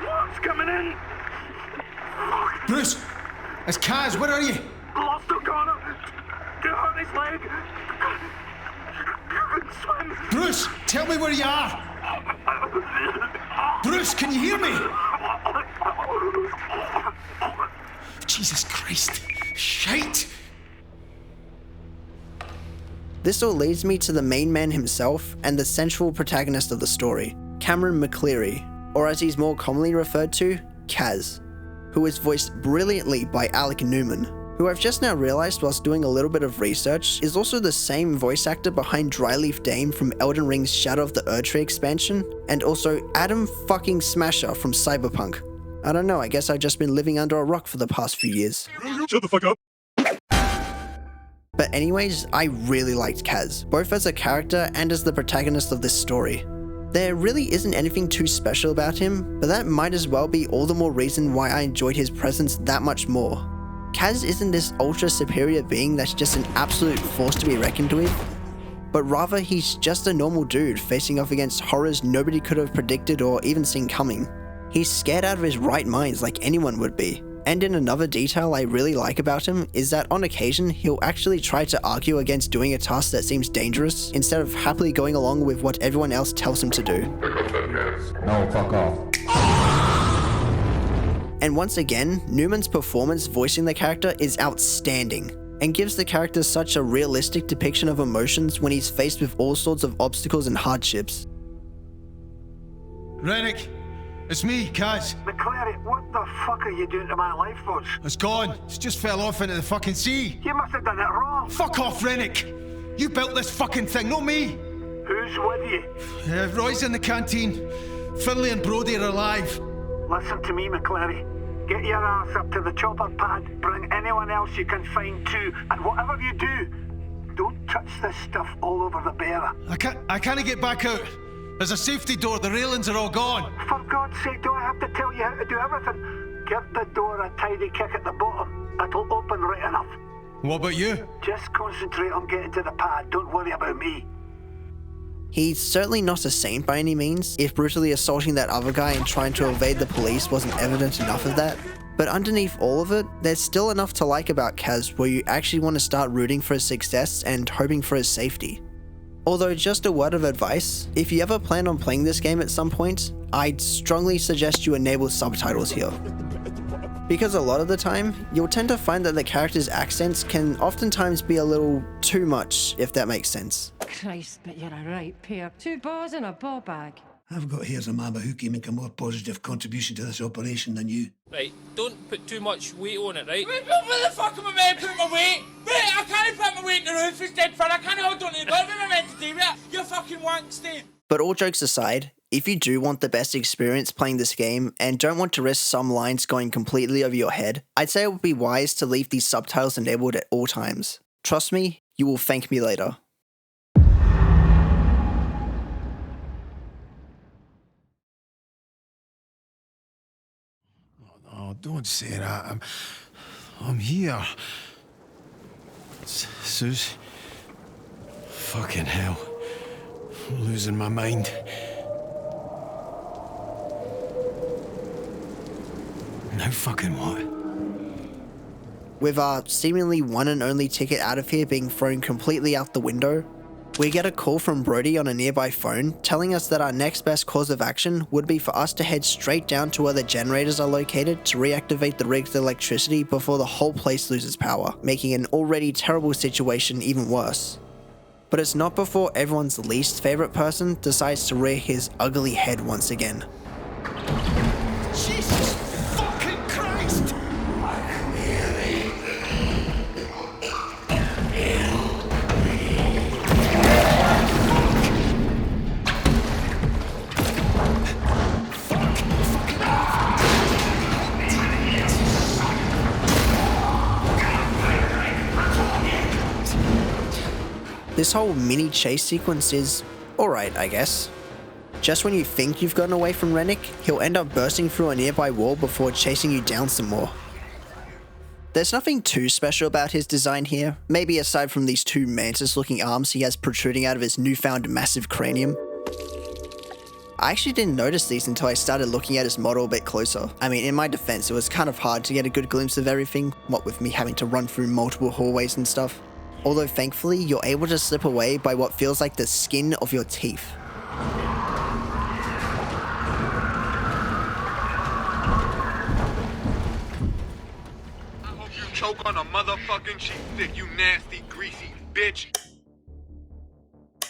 What's coming in? Bruce! It's Kaz, where are you? Lost O'Connor! You hurt his leg! Swim! Bruce, tell me where you are! Bruce, can you hear me? Jesus Christ. Shite! This all leads me to the main man himself and the central protagonist of the story, Cameron McCleary, or as he's more commonly referred to, Kaz, who is voiced brilliantly by Alec Newman, who I've just now realized whilst doing a little bit of research is also the same voice actor behind Dryleaf Dame from Elden Ring's Shadow of the Erdtree expansion, and also Adam fucking Smasher from Cyberpunk. I don't know, I guess I've just been living under a rock for the past few years. Shut the fuck up. But anyways, I really liked Kaz, both as a character and as the protagonist of this story. There really isn't anything too special about him, but that might as well be all the more reason why I enjoyed his presence that much more. Kaz isn't this ultra superior being that's just an absolute force to be reckoned with, but rather he's just a normal dude facing off against horrors nobody could have predicted or even seen coming. He's scared out of his right mind like anyone would be. And in another detail I really like about him is that on occasion he'll actually try to argue against doing a task that seems dangerous instead of happily going along with what everyone else tells him to do. No, fuck off. And once again, Newman's performance voicing the character is outstanding and gives the character such a realistic depiction of emotions when he's faced with all sorts of obstacles and hardships. Rennick, it's me, Kaz. McClary, what the fuck are you doing to my lifeboats? It's gone. It's just fell off into the fucking sea. You must have done it wrong. Fuck off, Rennick. You built this fucking thing, not me. Who's with you? Roy's in the canteen. Finley and Brody are alive. Listen to me, McClary. Get your ass up to the chopper pad. Bring anyone else you can find too. And whatever you do, don't touch this stuff all over the bearer. I can't get back out. There's a safety door. The railings are all gone. For God's sake, do I have to tell you how to do everything? Give the door a tidy kick at the bottom. It'll open right enough. What about you? Just concentrate on getting to the pad. Don't worry about me. He's certainly not a saint by any means, if brutally assaulting that other guy and trying to evade the police wasn't evident enough of that. But underneath all of it, there's still enough to like about Kaz where you actually want to start rooting for his success and hoping for his safety. Although just a word of advice, if you ever plan on playing this game at some point, I'd strongly suggest you enable subtitles here. Because a lot of the time, you'll tend to find that the characters' accents can oftentimes be a little too much, if that makes sense. Christ, but you're a right pair. 2 balls in a ball bag. I've got here a mama who can make a more positive contribution to this operation than you. Right, don't put too much weight on it, right? Where the fuck am I meant to put my weight? Wait, I can't put my weight in the roof, it's dead far. I can't hold on to it. What am I meant to do with that? You fucking wank, Steve. But all jokes aside, if you do want the best experience playing this game and don't want to risk some lines going completely over your head, I'd say it would be wise to leave these subtitles enabled at all times. Trust me, you will thank me later. Oh, don't say that. I'm here. Suze. Fucking hell. I'm losing my mind. Now fucking what? With our seemingly one and only ticket out of here being thrown completely out the window, we get a call from Brody on a nearby phone telling us that our next best course of action would be for us to head straight down to where the generators are located to reactivate the rig's electricity before the whole place loses power, making an already terrible situation even worse. But it's not before everyone's least favourite person decides to rear his ugly head once again. Jesus fucking Christ! This whole mini chase sequence is alright, I guess. Just when you think you've gotten away from Rennick, he'll end up bursting through a nearby wall before chasing you down some more. There's nothing too special about his design here, maybe aside from these 2 mantis-looking arms he has protruding out of his newfound massive cranium. I actually didn't notice these until I started looking at his model a bit closer. I mean, in my defense, it was kind of hard to get a good glimpse of everything, what with me having to run through multiple hallways and stuff. Although thankfully, you're able to slip away by what feels like the skin of your teeth. I hope you choke on a motherfucking sheep stick, you nasty, greasy bitch.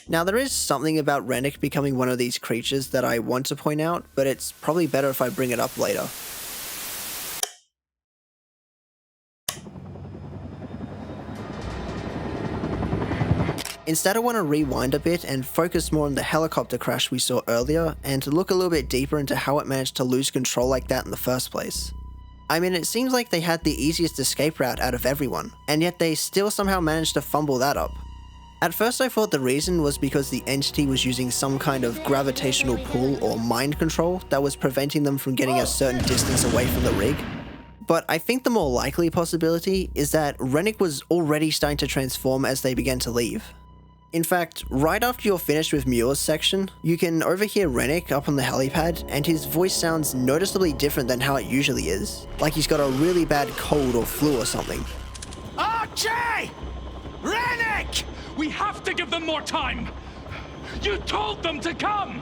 Now there is something about Rennick becoming one of these creatures that I want to point out, but it's probably better if I bring it up later. Instead, I want to rewind a bit and focus more on the helicopter crash we saw earlier and to look a little bit deeper into how it managed to lose control like that in the first place. I mean, it seems like they had the easiest escape route out of everyone, and yet they still somehow managed to fumble that up. At first I thought the reason was because the entity was using some kind of gravitational pull or mind control that was preventing them from getting a certain distance away from the rig. But I think the more likely possibility is that Rennick was already starting to transform as they began to leave. In fact, right after you're finished with Muir's section, you can overhear Rennick up on the helipad, and his voice sounds noticeably different than how it usually is. Like he's got a really bad cold or flu or something. Archie! Rennick! We have to give them more time! You told them to come!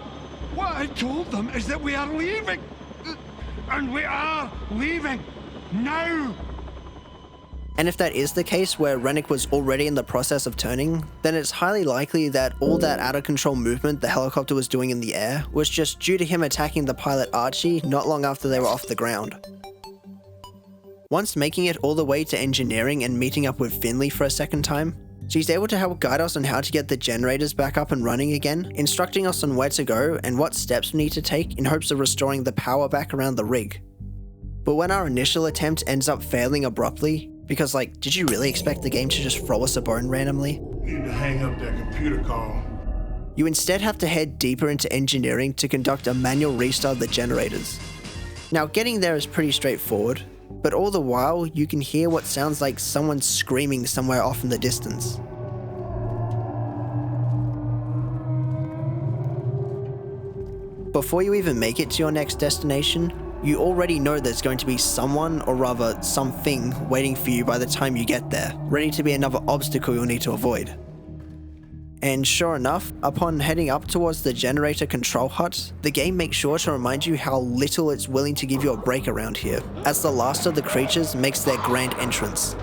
What I told them is that we are leaving! And we are leaving! Now! And if that is the case where Rennick was already in the process of turning, then it's highly likely that all that out-of-control movement the helicopter was doing in the air was just due to him attacking the pilot Archie not long after they were off the ground. Once making it all the way to engineering and meeting up with Finley for a second time, she's able to help guide us on how to get the generators back up and running again, instructing us on where to go and what steps we need to take in hopes of restoring the power back around the rig. But when our initial attempt ends up failing abruptly, because like, did you really expect the game to just throw us a bone randomly? Need to hang up that computer call. You instead have to head deeper into engineering to conduct a manual restart of the generators. Now getting there is pretty straightforward, but all the while you can hear what sounds like someone screaming somewhere off in the distance. Before you even make it to your next destination, you already know there's going to be someone, or rather something, waiting for you by the time you get there, ready to be another obstacle you'll need to avoid. And sure enough, upon heading up towards the generator control hut, the game makes sure to remind you how little it's willing to give you a break around here, as the last of the creatures makes their grand entrance.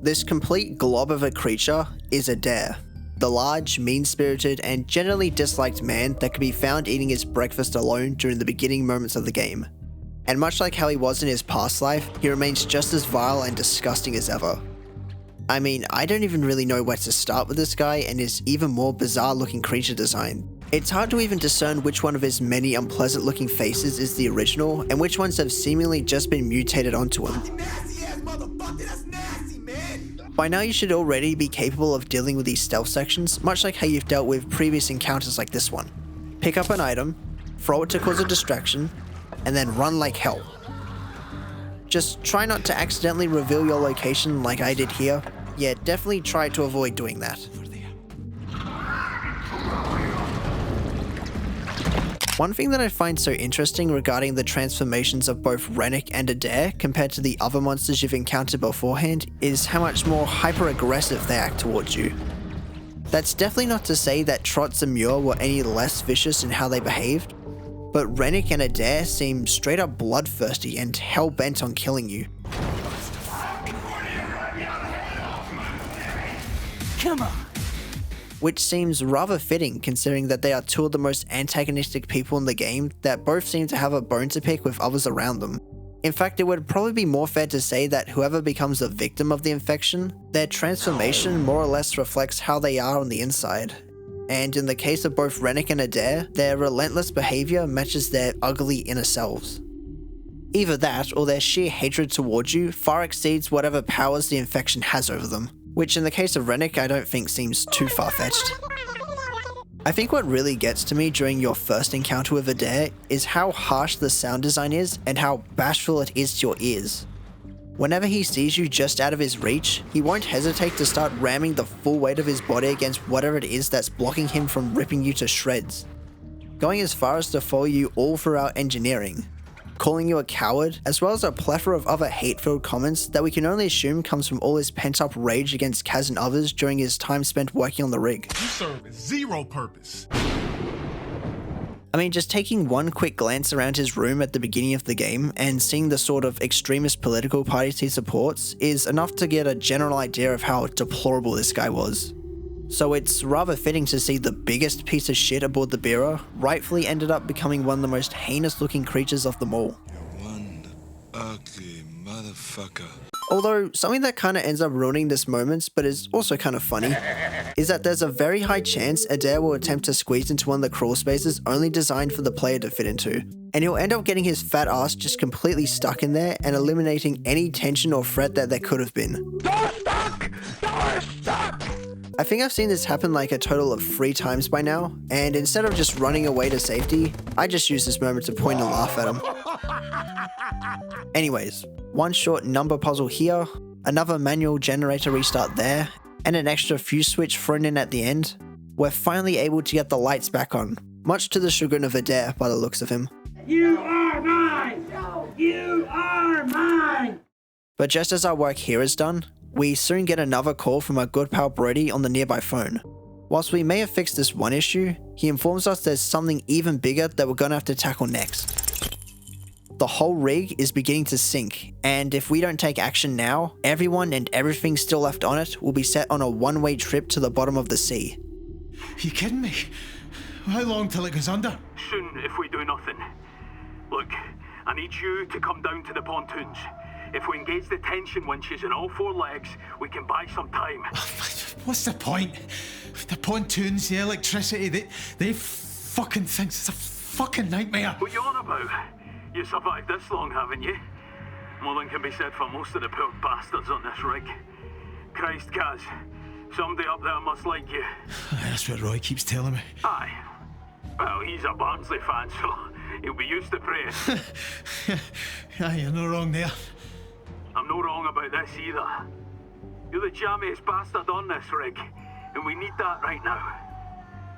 This complete glob of a creature is a dare, the large, mean-spirited, and generally disliked man that can be found eating his breakfast alone during the beginning moments of the game. And much like how he was in his past life, he remains just as vile and disgusting as ever. I mean, I don't even really know where to start with this guy and his even more bizarre looking creature design. It's hard to even discern which one of his many unpleasant looking faces is the original and which ones have seemingly just been mutated onto him. By now you should already be capable of dealing with these stealth sections, much like how you've dealt with previous encounters like this one. Pick up an item, throw it to cause a distraction, and then run like hell. Just try not to accidentally reveal your location like I did here. Yeah, definitely try to avoid doing that. One thing that I find so interesting regarding the transformations of both Rennick and Adair compared to the other monsters you've encountered beforehand is how much more hyper-aggressive they act towards you. That's definitely not to say that Trot and Muir were any less vicious in how they behaved, but Rennick and Adair seem straight up bloodthirsty and hell-bent on killing you. Come on! Which seems rather fitting considering that they are two of the most antagonistic people in the game that both seem to have a bone to pick with others around them. In fact, it would probably be more fair to say that whoever becomes a victim of the infection, their transformation more or less reflects how they are on the inside. And in the case of both Rennick and Adair, their relentless behaviour matches their ugly inner selves. Either that, or their sheer hatred towards you far exceeds whatever powers the infection has over them. Which in the case of Rennick I don't think seems too far-fetched. I think what really gets to me during your first encounter with Adair is how harsh the sound design is and how bashful it is to your ears. Whenever he sees you just out of his reach, he won't hesitate to start ramming the full weight of his body against whatever it is that's blocking him from ripping you to shreds. Going as far as to follow you all throughout engineering, calling you a coward, as well as a plethora of other hate-filled comments that we can only assume comes from all his pent-up rage against Kaz and others during his time spent working on the rig. You serve zero purpose. I mean, just taking one quick glance around his room at the beginning of the game and seeing the sort of extremist political parties he supports is enough to get a general idea of how deplorable this guy was. So it's rather fitting to see the biggest piece of shit aboard the Bearer rightfully ended up becoming one of the most heinous looking creatures of them all. You're one ugly motherfucker. Although, something that kind of ends up ruining this moment, but is also kind of funny, is that there's a very high chance Adair will attempt to squeeze into one of the crawl spaces only designed for the player to fit into, and he'll end up getting his fat ass just completely stuck in there and eliminating any tension or threat that there could have been. You're stuck! You're stuck! I think I've seen this happen like a total of 3 times by now, and instead of just running away to safety, I just use this moment to point and laugh at him. Anyways, one short number puzzle here, another manual generator restart there, and an extra fuse switch thrown in at the end. We're finally able to get the lights back on, much to the chagrin of Adair by the looks of him. You are mine! You are mine! But just as our work here is done, we soon get another call from our good pal Brody on the nearby phone. Whilst we may have fixed this one issue, he informs us there's something even bigger that we're gonna have to tackle next. The whole rig is beginning to sink, and if we don't take action now, everyone and everything still left on it will be set on a one-way trip to the bottom of the sea. You kidding me? How long till it goes under? Soon, if we do nothing. Look, I need you to come down to the pontoons. If we engage the tension winches in all 4 legs, we can buy some time. What's the point? The pontoons, the electricity, they fucking things. It's a fucking nightmare. What you on about? You survived this long, haven't you? More than can be said for most of the poor bastards on this rig. Christ, Kaz. Somebody up there must like you. That's what Roy keeps telling me. Aye. Well, he's a Barnsley fan, so he'll be used to praise. Aye, you're no wrong there. I'm no wrong about this either. You're the jammiest bastard on this rig, and we need that right now.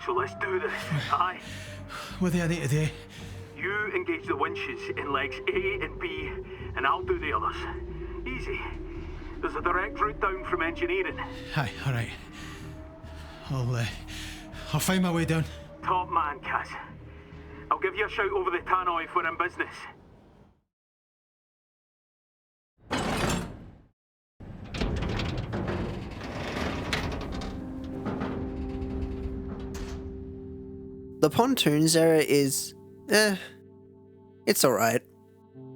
So let's do this, aye? What do I need to do? You engage the winches in legs A and B, and I'll do the others. Easy. There's a direct route down from engineering. Aye, alright. I'll find my way down. Top man, Kaz. I'll give you a shout over the tannoy if we're in business. The pontoons area is, it's alright.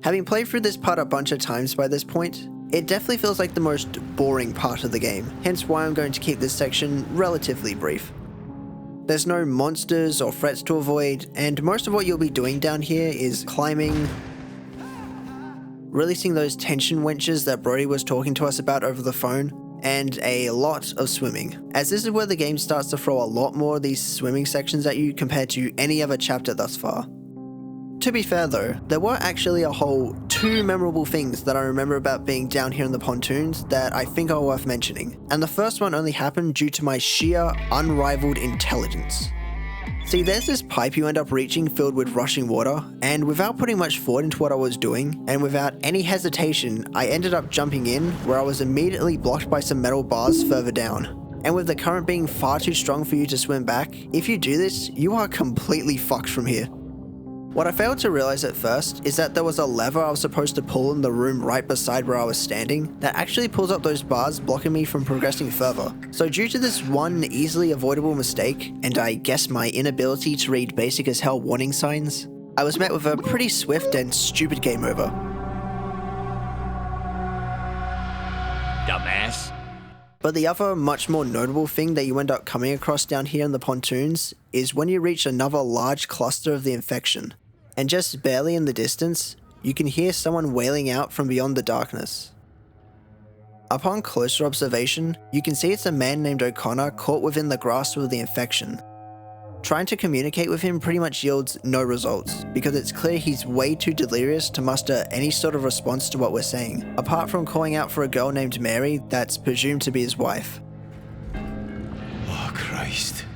Having played through this part a bunch of times by this point, it definitely feels like the most boring part of the game, hence why I'm going to keep this section relatively brief. There's no monsters or threats to avoid, and most of what you'll be doing down here is climbing, releasing those tension winches that Brody was talking to us about over the phone, and a lot of swimming, as this is where the game starts to throw a lot more of these swimming sections at you compared to any other chapter thus far. To be fair though, there were actually a whole 2 memorable things that I remember about being down here in the pontoons that I think are worth mentioning, and the first one only happened due to my sheer, unrivaled intelligence. See, there's this pipe you end up reaching filled with rushing water, and without putting much thought into what I was doing, and without any hesitation, I ended up jumping in, where I was immediately blocked by some metal bars further down. And with the current being far too strong for you to swim back, if you do this, you are completely fucked from here. What I failed to realize at first is that there was a lever I was supposed to pull in the room right beside where I was standing that actually pulls up those bars blocking me from progressing further. So due to this one easily avoidable mistake, and I guess my inability to read basic as hell warning signs, I was met with a pretty swift and stupid game over. Dumbass. But the other much more notable thing that you end up coming across down here in the pontoons is when you reach another large cluster of the infection, and just barely in the distance, you can hear someone wailing out from beyond the darkness. Upon closer observation, you can see it's a man named O'Connor caught within the grasp of the infection. Trying to communicate with him pretty much yields no results, because it's clear he's way too delirious to muster any sort of response to what we're saying, apart from calling out for a girl named Mary that's presumed to be his wife. Oh, Christ.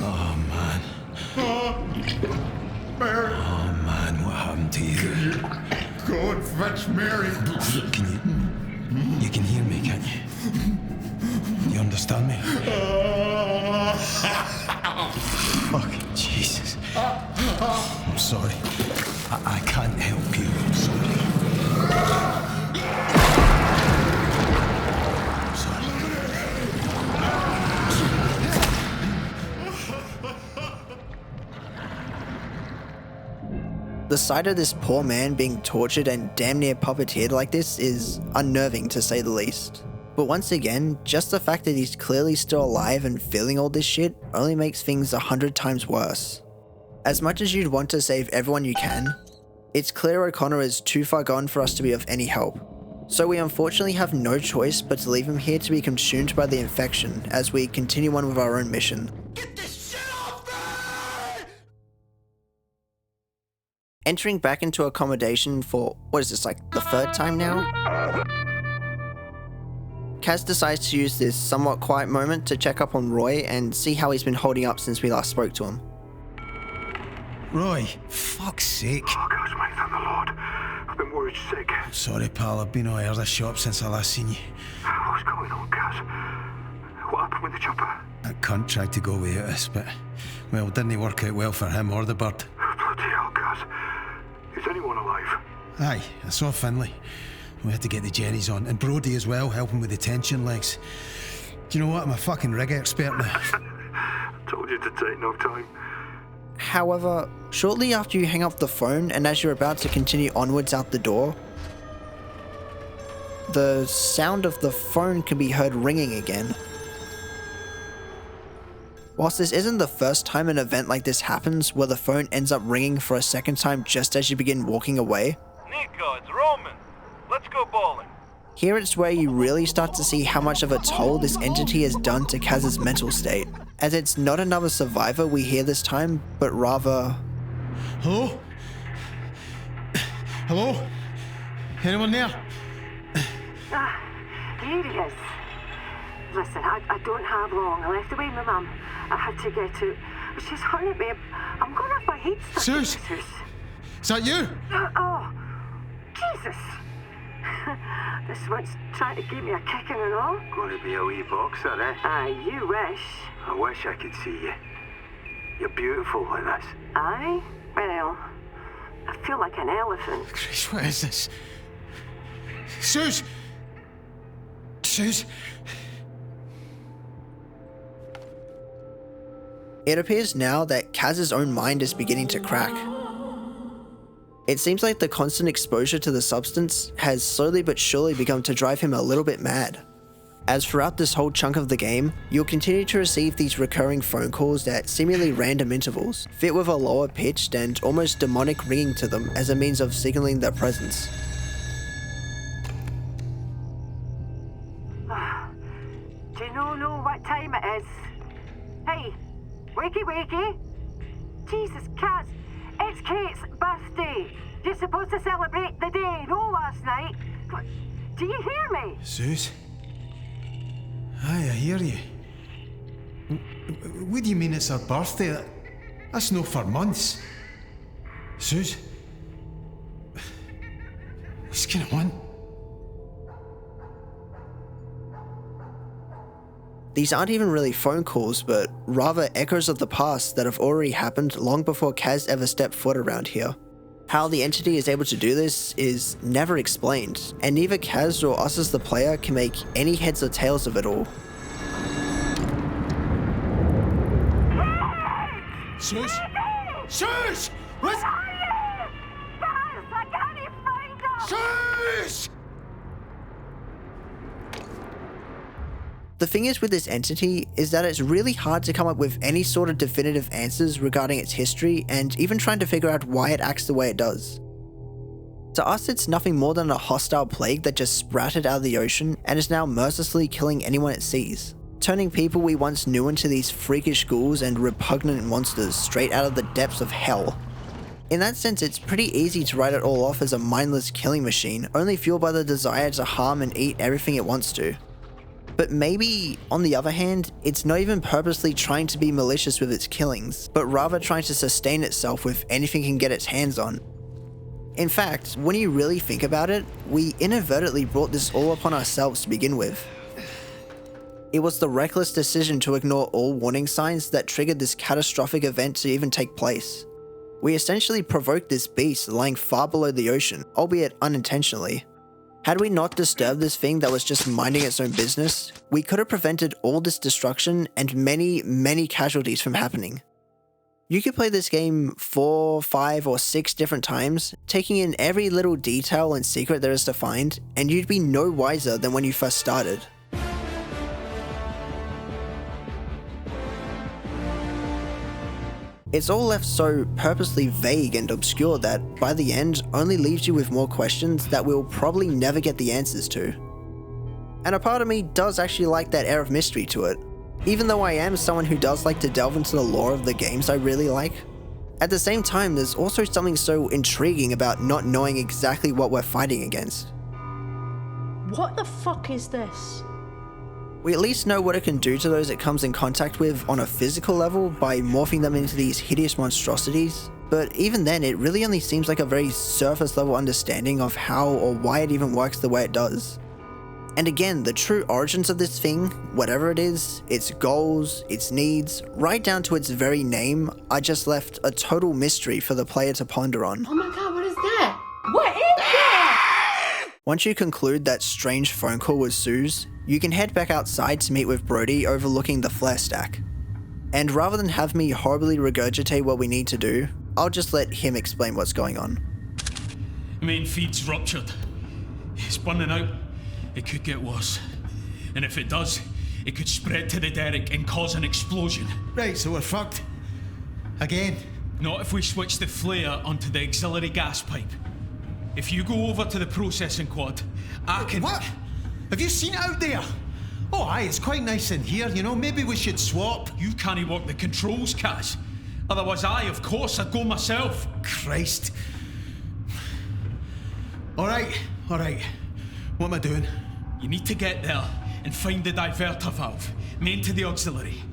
Oh, man. Mary. Oh, man, what happened to you? Go and fetch Mary. You can hear me, can't you? You understand me? Fucking Jesus. I'm sorry. I can't help you. I'm sorry. The sight of this poor man being tortured and damn near puppeteered like this is unnerving to say the least. But once again, just the fact that he's clearly still alive and feeling all this shit only makes things 100 times worse. As much as you'd want to save everyone you can, it's clear O'Connor is too far gone for us to be of any help. So we unfortunately have no choice but to leave him here to be consumed by the infection as we continue on with our own mission. Entering back into accommodation for, what is this, like the third time now? Kaz decides to use this somewhat quiet moment to check up on Roy and see how he's been holding up since we last spoke to him. Roy, fuck's sake. Oh, gosh, mate, thank the Lord. I've been worried sick. Sorry, pal, I've been all over the shop since I last seen you. What's going on, Kaz? What happened with the chopper? That cunt tried to go without us, but, well, didn't work out well for him or the bird. Bloody hell, Kaz. Is anyone alive? Aye, I saw Finley. We had to get the Jennies on, and Brody as well, helping with the tension legs. Do you know what? I'm a fucking rig expert now. Told you to take no time. However, shortly after you hang up the phone and as you're about to continue onwards out the door, the sound of the phone can be heard ringing again. Whilst this isn't the first time an event like this happens where the phone ends up ringing for a second time just as you begin walking away, Nico, it's Roman. Let's go bowling. here it's where you really start to see how much of a toll this entity has done to Kaz's mental state, as it's not another survivor we hear this time, but rather... Hello? Hello? Anyone there? Here he is. Listen, I don't have long. I left away with my mum. I had to get out. She's hunting me. I'm going off my head. Suze? Is that you? Oh, Jesus. This one's trying to give me a kicking and all. Gonna be a wee boxer, eh? Aye, you wish. I wish I could see you. You're beautiful like this. Aye? Well, I feel like an elephant. Christ, what is this? Suze! Suze? It appears now that Kaz's own mind is beginning to crack. It seems like the constant exposure to the substance has slowly but surely begun to drive him a little bit mad. As throughout this whole chunk of the game, you'll continue to receive these recurring phone calls at seemingly random intervals, fit with a lower pitched and almost demonic ringing to them as a means of signaling their presence. Do you know what time it is? Hey, wakey wakey. Jesus, Kaz, it's Kate's birthday. You're supposed to celebrate the day, no last night. Do you hear me? Suze? Aye, I hear you. What do you mean it's her birthday? That's no for months. Suze? What's going on? These aren't even really phone calls, but rather echoes of the past that have already happened long before Kaz ever stepped foot around here. How the entity is able to do this is never explained, and neither Kaz or us as the player can make any heads or tails of it all. Suze? Suze! What's... Suze! The thing is with this entity is that it's really hard to come up with any sort of definitive answers regarding its history and even trying to figure out why it acts the way it does. To us, it's nothing more than a hostile plague that just sprouted out of the ocean and is now mercilessly killing anyone it sees, turning people we once knew into these freakish ghouls and repugnant monsters straight out of the depths of hell. In that sense, it's pretty easy to write it all off as a mindless killing machine, only fueled by the desire to harm and eat everything it wants to. But maybe, on the other hand, it's not even purposely trying to be malicious with its killings, but rather trying to sustain itself with anything it can get its hands on. In fact, when you really think about it, we inadvertently brought this all upon ourselves to begin with. It was the reckless decision to ignore all warning signs that triggered this catastrophic event to even take place. We essentially provoked this beast lying far below the ocean, albeit unintentionally. Had we not disturbed this thing that was just minding its own business, we could have prevented all this destruction and many, many casualties from happening. You could play this game 4, 5, or 6 different times, taking in every little detail and secret there is to find, and you'd be no wiser than when you first started. It's all left so purposely vague and obscure that, by the end, only leaves you with more questions that we'll probably never get the answers to. And a part of me does actually like that air of mystery to it, even though I am someone who does like to delve into the lore of the games I really like. At the same time, there's also something so intriguing about not knowing exactly what we're fighting against. What the fuck is this? We at least know what it can do to those it comes in contact with on a physical level by morphing them into these hideous monstrosities, but even then it really only seems like a very surface level understanding of how or why it even works the way it does. And again, the true origins of this thing, whatever it is, its goals, its needs, right down to its very name, are just left a total mystery for the player to ponder on. Oh my god, what is that? What is that? Once you conclude that strange phone call with Suze, you can head back outside to meet with Brody overlooking the flare stack. And rather than have me horribly regurgitate what we need to do, I'll just let him explain what's going on. Main feed's ruptured. It's burning out. It could get worse. And if it does, it could spread to the derrick and cause an explosion. Right, so we're fucked. Again? Not if we switch the flare onto the auxiliary gas pipe. If you go over to the processing quad, I can... What? Have you seen it out there? Oh aye, it's quite nice in here, you know, maybe we should swap. You can't work the controls, Kaz. Otherwise of course, I'd go myself. Christ. Alright. What am I doing? You need to get there and find the diverter valve, main to the auxiliary.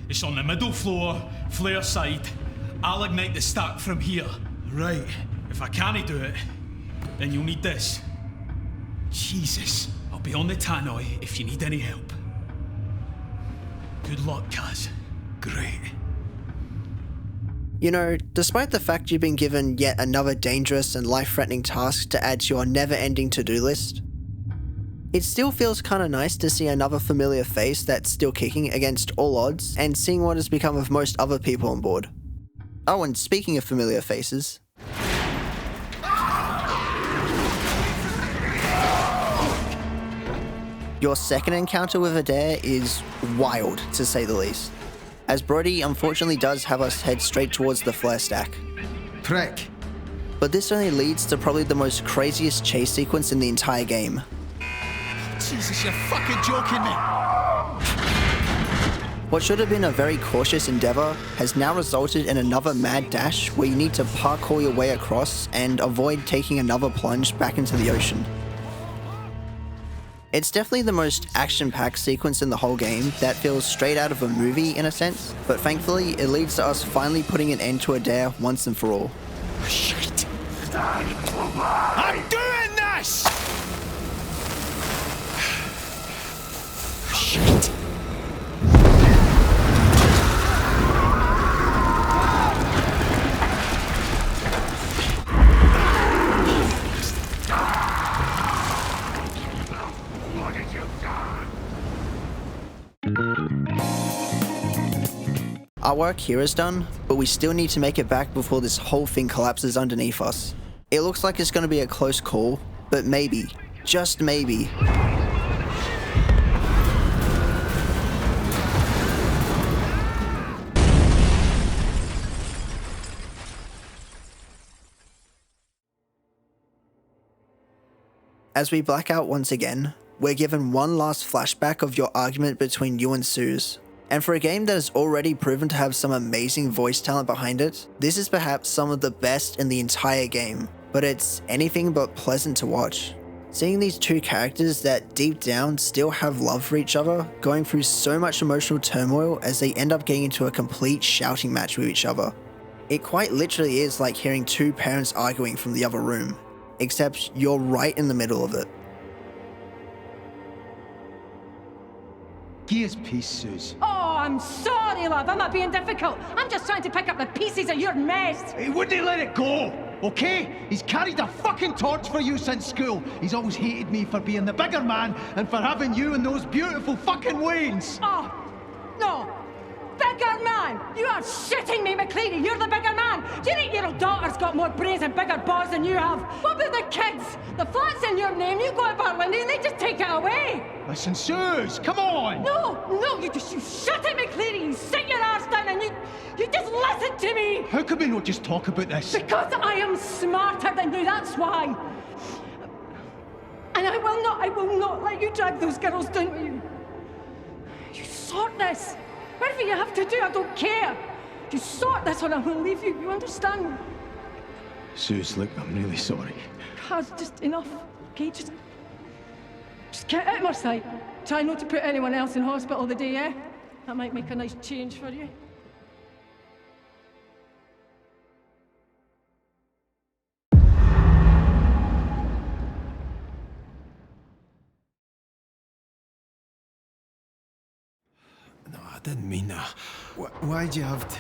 It's on the middle floor, flare side. I'll ignite the stack from here. Right. If I can't do it, then you'll need this. Jesus. I'll be on the tannoy if you need any help. Good luck, Kaz. Great. You know, despite the fact you've been given yet another dangerous and life-threatening task to add to your never-ending to-do list, it still feels kinda nice to see another familiar face that's still kicking against all odds and seeing what has become of most other people on board. Oh, and speaking of familiar faces, your second encounter with Adair is wild, to say the least, as Brody unfortunately does have us head straight towards the flare stack. Prick. But this only leads to probably the most craziest chase sequence in the entire game. Jesus, you're fucking joking me! What should have been a very cautious endeavour has now resulted in another mad dash where you need to parkour your way across and avoid taking another plunge back into the ocean. It's definitely the most action-packed sequence in the whole game that feels straight out of a movie in a sense, but thankfully it leads to us finally putting an end to Adair once and for all. Shit! I'm doing this! Shit! Our work here is done, but we still need to make it back before this whole thing collapses underneath us. It looks like it's going to be a close call, but maybe, just maybe, as we black out once again, we're given one last flashback of your argument between you and Suze. And for a game that has already proven to have some amazing voice talent behind it, this is perhaps some of the best in the entire game, but it's anything but pleasant to watch. Seeing these two characters that deep down still have love for each other, going through so much emotional turmoil as they end up getting into a complete shouting match with each other. It quite literally is like hearing two parents arguing from the other room, except you're right in the middle of it. Give us peace, Suze. Oh, I'm sorry, love. I'm not being difficult. I'm just trying to pick up the pieces of your mess. He wouldn't let it go, okay? He's carried a fucking torch for you since school. He's always hated me for being the bigger man and for having you in those beautiful fucking wains. Oh, no. Bigger man! You are shitting me, McCleary. You're the bigger man. Do you think your old daughter's got more brains and bigger balls than you have? What about the kids? The flat's in your name. You go to Berlin and they just take it away. Listen, Suze, come on! No, you shut it, McCleary. You sit your arse down in and you just listen to me! How could we not just talk about this? Because I am smarter than you, that's why! And I will not let you drag those girls down with you. You sort this. Whatever you have to do, I don't care. You sort this or I will leave you, you understand? Suze, look, I'm really sorry. That's just enough, okay? Just get out of my sight. Try not to put anyone else in hospital the day, eh? That might make a nice change for you. No, I didn't mean that. Why'd you have to...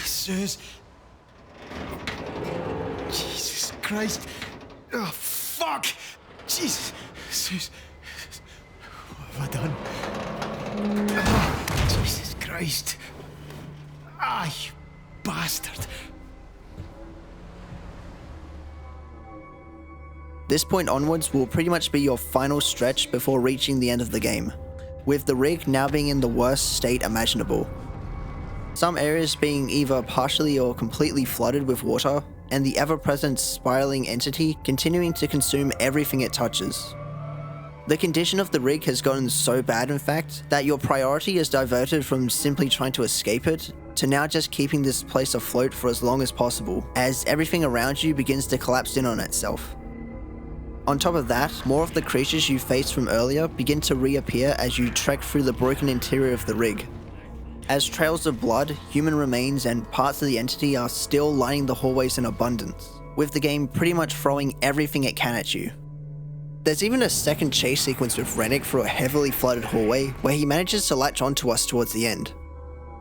Suze. Jesus Christ. Oh, fuck. Jesus. Suze. What have I done? Oh, Jesus Christ. You bastard. This point onwards will pretty much be your final stretch before reaching the end of the game, with the rig now being in the worst state imaginable. Some areas being either partially or completely flooded with water, and the ever-present spiraling entity continuing to consume everything it touches. The condition of the rig has gotten so bad, in fact, that your priority is diverted from simply trying to escape it, to now just keeping this place afloat for as long as possible, as everything around you begins to collapse in on itself. On top of that, more of the creatures you faced from earlier begin to reappear as you trek through the broken interior of the rig, as trails of blood, human remains, and parts of the entity are still lining the hallways in abundance, with the game pretty much throwing everything it can at you. There's even a second chase sequence with Rennick through a heavily flooded hallway where he manages to latch onto us towards the end.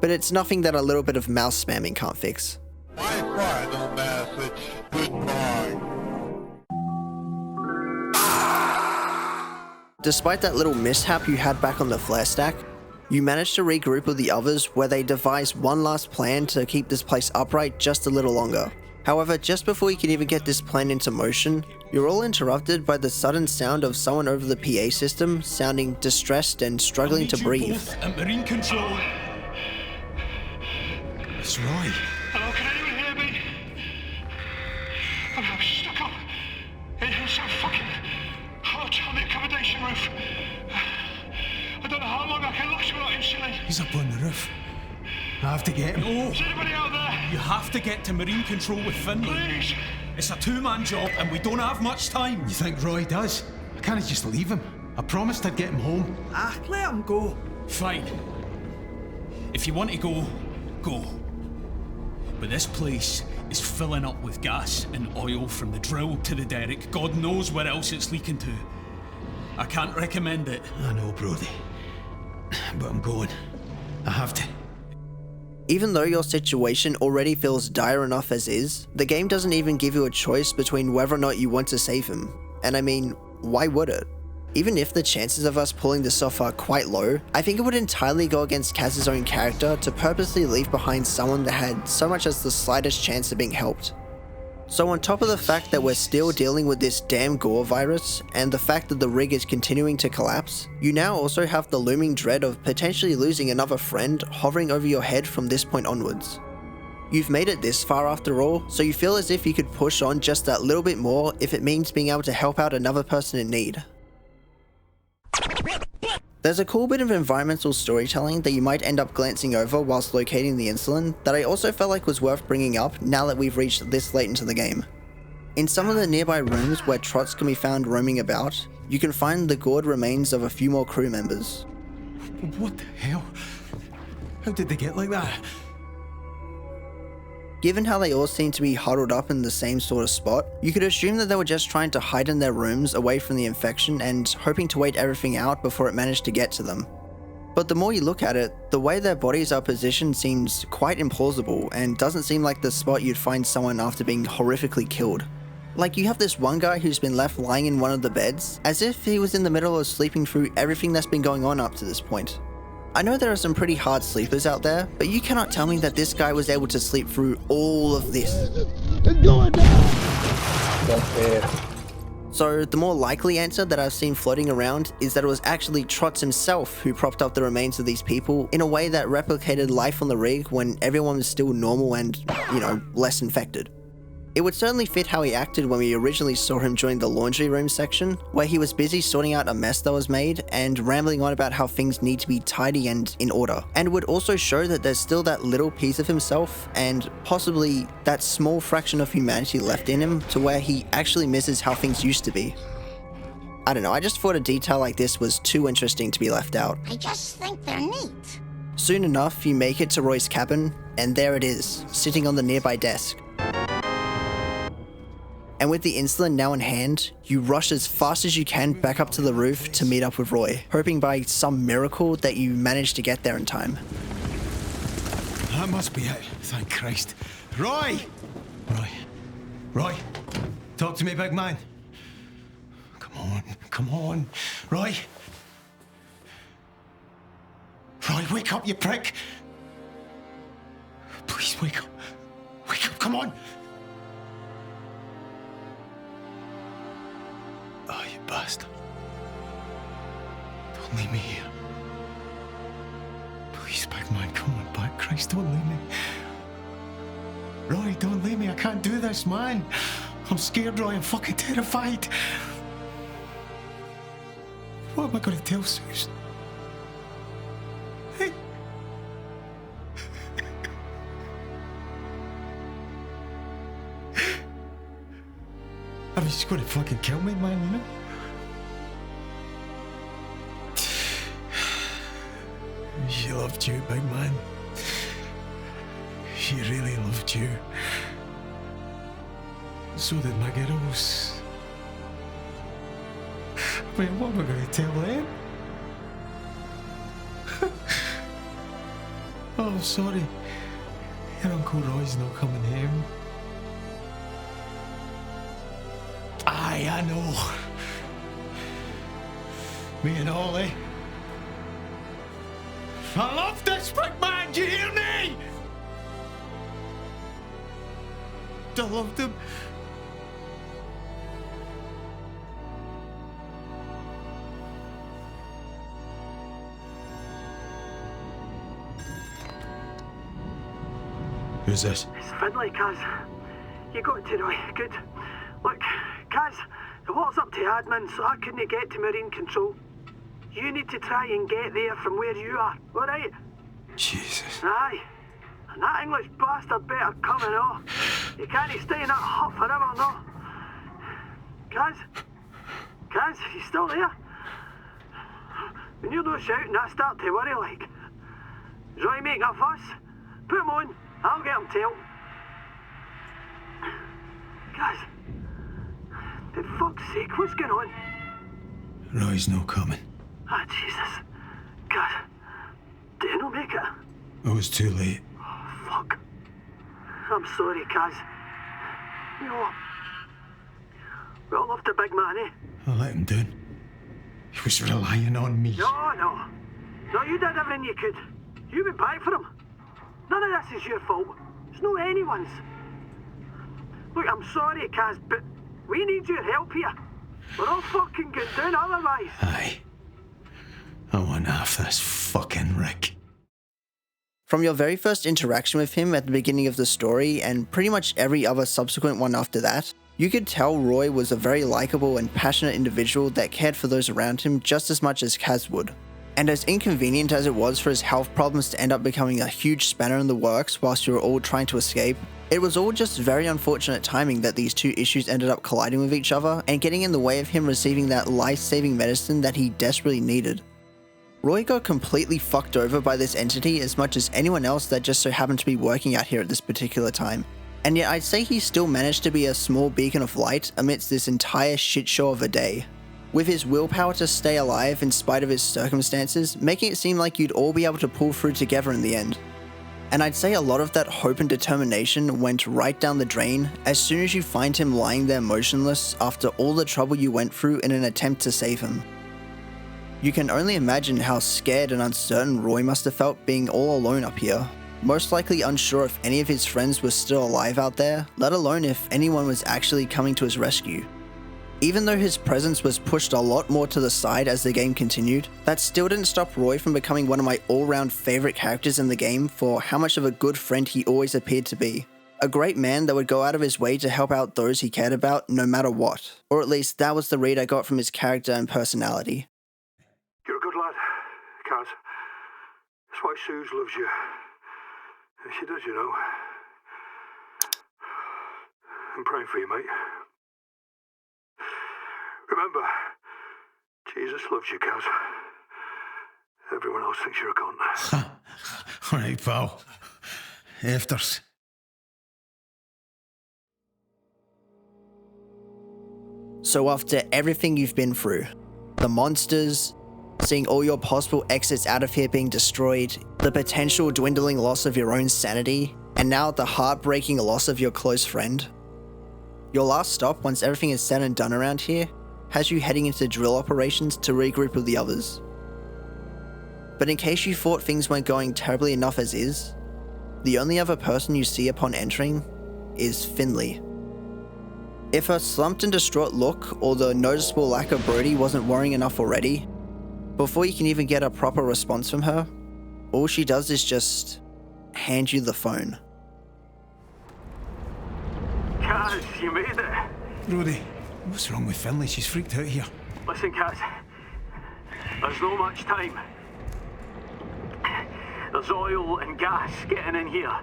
But it's nothing that a little bit of mouse spamming can't fix. My final message, goodbye. Despite that little mishap you had back on the flare stack, you managed to regroup with the others where they devised one last plan to keep this place upright just a little longer. However, just before you can even get this plan into motion, you're all interrupted by the sudden sound of someone over the PA system sounding distressed and struggling to breathe. Both at marine control. It's Roy. Hello, can anyone hear me? I'm stuck up in so fucking hot on the accommodation roof. I don't know how long I can last without insulating. He's up on the roof. I have to get him. No. Is anybody out there? You have to get to marine control with Finley. Please. It's a two-man job and we don't have much time. You think Roy does? I can't just leave him. I promised I'd get him home. Let him go. Fine. If you want to go, go. But this place is filling up with gas and oil from the drill to the derrick. God knows where else it's leaking to. I can't recommend it. I know, Brody. But I'm going. I have to. Even though your situation already feels dire enough as is, the game doesn't even give you a choice between whether or not you want to save him. And I mean, why would it? Even if the chances of us pulling this off are quite low, I think it would entirely go against Kaz's own character to purposely leave behind someone that had so much as the slightest chance of being helped. So on top of the fact that we're still dealing with this damn gore virus, and the fact that the rig is continuing to collapse, you now also have the looming dread of potentially losing another friend hovering over your head from this point onwards. You've made it this far after all, so you feel as if you could push on just that little bit more if it means being able to help out another person in need. There's a cool bit of environmental storytelling that you might end up glancing over whilst locating the insulin that I also felt like was worth bringing up now that we've reached this late into the game. In some of the nearby rooms where Trots can be found roaming about, you can find the gored remains of a few more crew members. What the hell? How did they get like that? Given how they all seem to be huddled up in the same sort of spot, you could assume that they were just trying to hide in their rooms away from the infection and hoping to wait everything out before it managed to get to them. But the more you look at it, the way their bodies are positioned seems quite implausible and doesn't seem like the spot you'd find someone after being horrifically killed. Like, you have this one guy who's been left lying in one of the beds, as if he was in the middle of sleeping through everything that's been going on up to this point. I know there are some pretty hard sleepers out there, but you cannot tell me that this guy was able to sleep through all of this. So the more likely answer that I've seen floating around is that it was actually Trot himself who propped up the remains of these people in a way that replicated life on the rig when everyone was still normal and, less infected. It would certainly fit how he acted when we originally saw him join the laundry room section, where he was busy sorting out a mess that was made and rambling on about how things need to be tidy and in order, and would also show that there's still that little piece of himself and possibly that small fraction of humanity left in him to where he actually misses how things used to be. I don't know, I just thought a detail like this was too interesting to be left out. I just think they're neat. Soon enough, you make it to Roy's cabin, and there it is, sitting on the nearby desk. And with the insulin now in hand, you rush as fast as you can back up to the roof to meet up with Roy, hoping by some miracle that you manage to get there in time. That must be it, thank Christ. Roy! Roy! Talk to me, big man. Come on. Roy! Roy, wake up, you prick! Please, wake up. Wake up, come on! Oh, you bastard. Don't leave me here. Please, big man, come on back. Christ, don't leave me. Roy, don't leave me. I can't do this, man. I'm scared, Roy. I'm fucking terrified. What am I going to tell Susan? Hey. I mean, she's going to fucking kill me, man, you know? She loved you, big man. She really loved you. So did my girls. Man, what am I going to tell them? Oh, sorry. Your Uncle Roy's not coming home. Aye, I know. Me and Ollie. I love this big man, do you hear me? I loved him. Who's this? It's Finley, Kaz. You got it, Roy. Good. Look, Kaz, the water's up to admin, so I couldn't get to Marine Control. You need to try and get there from where you are, alright? Jesus. Aye. And that English bastard better come and all. You can't stay in that hut forever, no. Kaz? Kaz, you still there? When you're not shouting, I start to worry like. Is Roy making a fuss? Put him on. I'll get him tailed. Guys, for fuck's sake, what's going on? Roy's no coming. Ah, Jesus. God, did you not make it? I was too late. Oh, fuck. I'm sorry, Kaz. You know, we all loved the big man, eh? I let him down. He was relying on me. No, you did everything you could. You went back for him. None of this is your fault. It's not anyone's. Look, I'm sorry, Kaz, but we need your help here. We're all fucking going down otherwise. Aye. I want half this fucking Rick. From your very first interaction with him at the beginning of the story, and pretty much every other subsequent one after that, you could tell Roy was a very likable and passionate individual that cared for those around him just as much as Kaz would. And as inconvenient as it was for his health problems to end up becoming a huge spanner in the works whilst you were all trying to escape, it was all just very unfortunate timing that these two issues ended up colliding with each other and getting in the way of him receiving that life-saving medicine that he desperately needed. Roy got completely fucked over by this entity as much as anyone else that just so happened to be working out here at this particular time. And yet I'd say he still managed to be a small beacon of light amidst this entire shit show of a day. With his willpower to stay alive in spite of his circumstances, making it seem like you'd all be able to pull through together in the end. And I'd say a lot of that hope and determination went right down the drain as soon as you find him lying there motionless after all the trouble you went through in an attempt to save him. You can only imagine how scared and uncertain Roy must have felt being all alone up here, most likely unsure if any of his friends were still alive out there, let alone if anyone was actually coming to his rescue. Even though his presence was pushed a lot more to the side as the game continued, that still didn't stop Roy from becoming one of my all-round favourite characters in the game for how much of a good friend he always appeared to be. A great man that would go out of his way to help out those he cared about no matter what. Or at least that was the read I got from his character and personality. You're a good lad, Kaz. That's why Suze loves you. And she does, you know. I'm praying for you, mate. Remember, Jesus loves you, Kaz. Everyone else thinks you're a cunt. Alright, pal. Afters. So after everything you've been through, the monsters, seeing all your possible exits out of here being destroyed, the potential dwindling loss of your own sanity, and now the heartbreaking loss of your close friend, your last stop once everything is said and done around here has you heading into drill operations to regroup with the others. But in case you thought things weren't going terribly enough as is, the only other person you see upon entering is Finley. If her slumped and distraught look or the noticeable lack of Brody wasn't worrying enough already, before you can even get a proper response from her, all she does is just hand you the phone. Kaz, you made it. Brody, what's wrong with Finley? She's freaked out here. Listen, Kaz. There's no much time. There's oil and gas getting in here.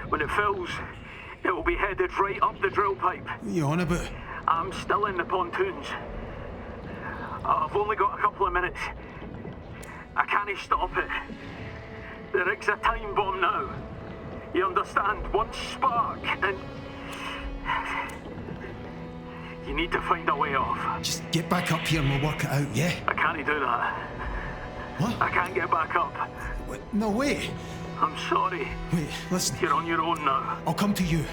When it fills, it will be headed right up the drill pipe. What are you on about? I'm still in the pontoons. I've only got a couple of minutes. I can't stop it. The rig's a time bomb now. You understand? One spark and... You need to find a way off. Just get back up here and we'll work it out, yeah? I can't do that. What? I can't get back up. Wait, no way. I'm sorry. Wait, listen. You're on your own now. I'll come to you.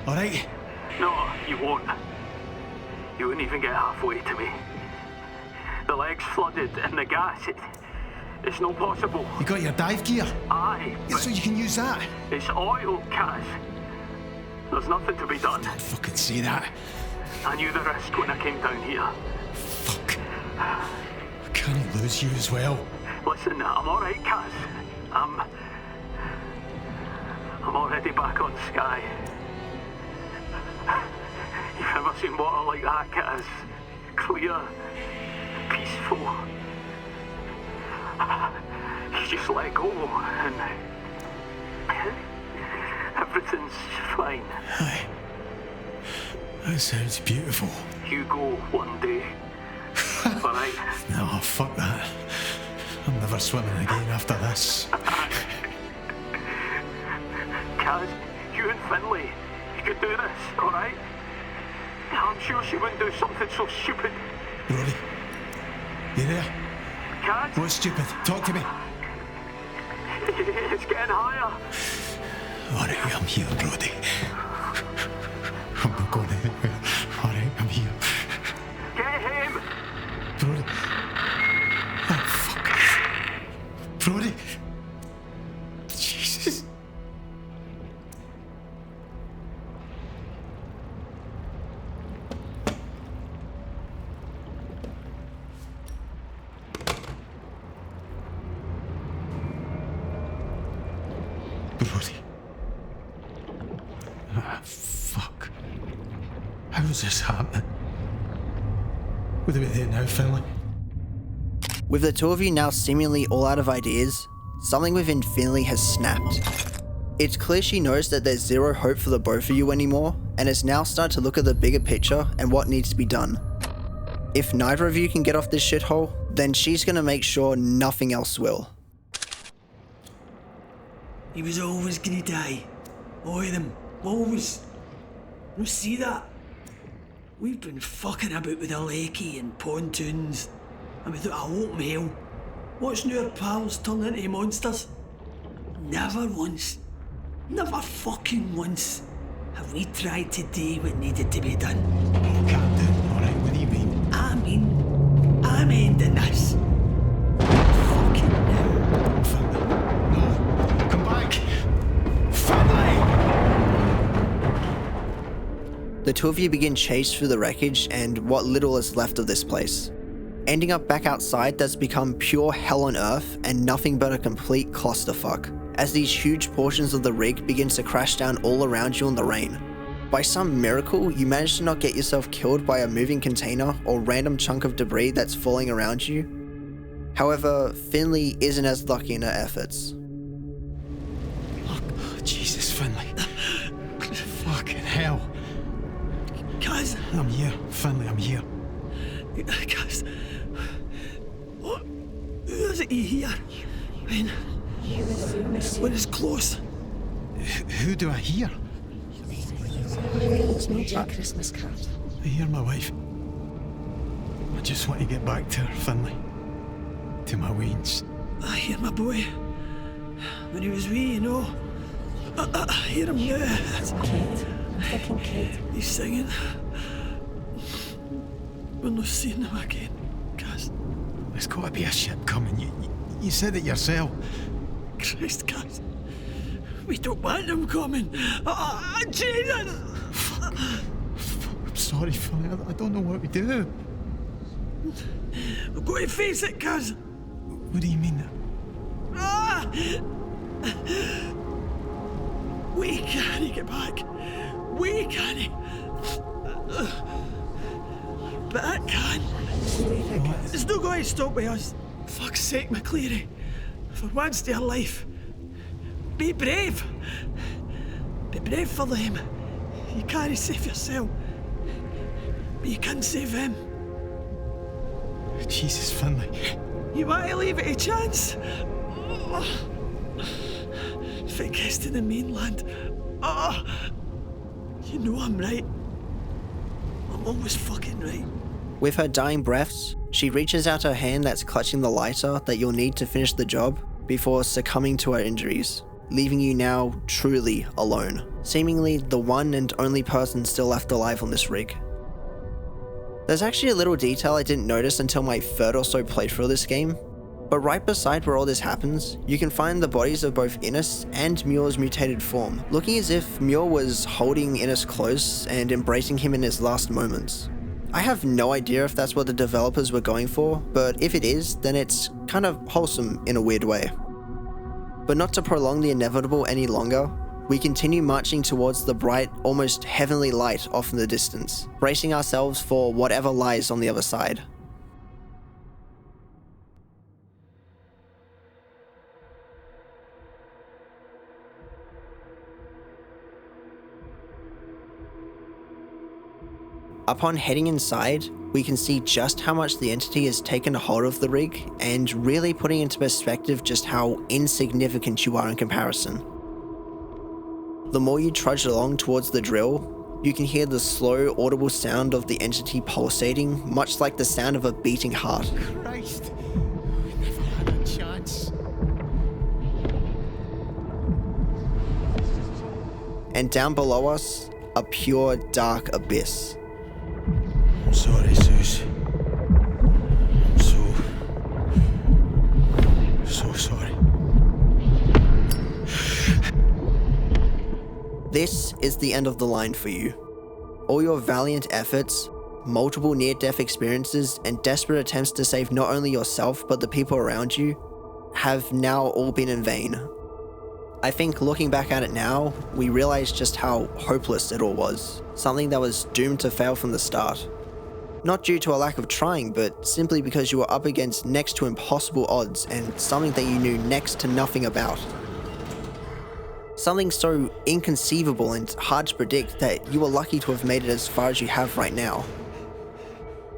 Alright? No, you won't. You wouldn't even get halfway to me. The leg's flooded and the gas, it's not possible. You got your dive gear? Aye. So you can use that? It's oil, Kaz. There's nothing to be done. Don't fucking say that. I knew the risk when I came down here. Fuck. I can't lose you as well. Listen, I'm alright, Kaz. I'm already back on Sky. You've never seen water like that, Kaz. Clear, peaceful. You just let go and everything's fine. Aye. That sounds beautiful. You go one day. Alright? No, fuck that. I'm never swimming again after this. Kaz, you and Finley, you could do this, alright? I'm sure she wouldn't do something so stupid. Brody, you there? Kaz? What's stupid? Talk to me. It's getting higher. Alright, I'm here, Brody. I'm not going anywhere. Alright, I'm here. Get him! Brody. Oh, fuck. Brody. Jesus. Brody. Ah, fuck. How is this happening? What do we do now, Finley? With the two of you now seemingly all out of ideas, something within Finley has snapped. It's clear she knows that there's zero hope for the both of you anymore, and is now starting to look at the bigger picture and what needs to be done. If neither of you can get off this shithole, then she's gonna make sure nothing else will. He was always gonna die. All of them. Always. You see that? We've been fucking about with a lakey and pontoons, and without a hope in hell, watching our pals turn into monsters. Never once, never fucking once, have we tried to do what needed to be done. Oh, Captain, alright, what do you mean? I'm ending this. Fucking now. Finley. No. Come back. Finley! The two of you begin chase through the wreckage and what little is left of this place. Ending up back outside that's become pure hell on earth and nothing but a complete clusterfuck, as these huge portions of the rig begin to crash down all around you in the rain. By some miracle, you manage to not get yourself killed by a moving container or random chunk of debris that's falling around you. However, Finley isn't as lucky in her efforts. Oh, Jesus, Finley. Fucking hell. Guys. I'm here, Finley, I'm here. Guys. What? Who is it you hear? When it's close. Who do I hear? Christmas card. I hear my wife. I just want to get back to her, Finley. To my weans. I hear my boy. When he was wee, you know. I hear him now. Fucking kid. He's singing. We're not seeing him again, guys. There's got to be a ship coming. You said it yourself. Christ, guys. We don't want him coming. Jesus! I'm sorry, Finley. I don't know what we do. We've got to face it, cuz. What do you mean? We can't get back. We can't. But I can. It's not going to stop with us. Fuck's sake, McCleary. For once in your life, be brave. Be brave for them. You can't save yourself, but you can save him. Jesus, Finley. You want to leave it a chance? If it gets to the mainland, you know I'm right. I'm always fucking right. With her dying breaths, she reaches out her hand that's clutching the lighter that you'll need to finish the job before succumbing to her injuries, leaving you now truly alone, seemingly the one and only person still left alive on this rig. There's actually a little detail I didn't notice until my third or so playthrough of this game, but right beside where all this happens, you can find the bodies of both Innes and Muir's mutated form, looking as if Muir was holding Innes close and embracing him in his last moments. I have no idea if that's what the developers were going for, but if it is, then it's kind of wholesome in a weird way. But not to prolong the inevitable any longer, we continue marching towards the bright, almost heavenly light off in the distance, bracing ourselves for whatever lies on the other side. Upon heading inside, we can see just how much the entity has taken a hold of the rig and really putting into perspective just how insignificant you are in comparison. The more you trudge along towards the drill, you can hear the slow, audible sound of the entity pulsating, much like the sound of a beating heart. Christ, we never had a chance. And down below us, a pure, dark abyss. I'm sorry, Zeus. I'm so sorry. This is the end of the line for you. All your valiant efforts, multiple near-death experiences, and desperate attempts to save not only yourself but the people around you have now all been in vain. I think looking back at it now, we realize just how hopeless it all was. Something that was doomed to fail from the start. Not due to a lack of trying, but simply because you were up against next to impossible odds and something that you knew next to nothing about. Something so inconceivable and hard to predict that you were lucky to have made it as far as you have right now.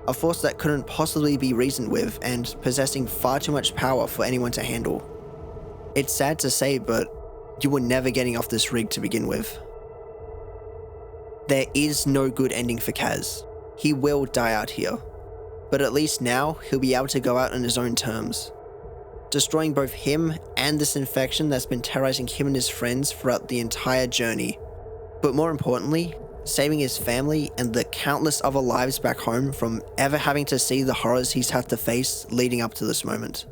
A force that couldn't possibly be reasoned with and possessing far too much power for anyone to handle. It's sad to say, but you were never getting off this rig to begin with. There is no good ending for Kaz. He will die out here, but at least now he'll be able to go out on his own terms, destroying both him and this infection that's been terrorizing him and his friends throughout the entire journey, but more importantly, saving his family and the countless other lives back home from ever having to see the horrors he's had to face leading up to this moment.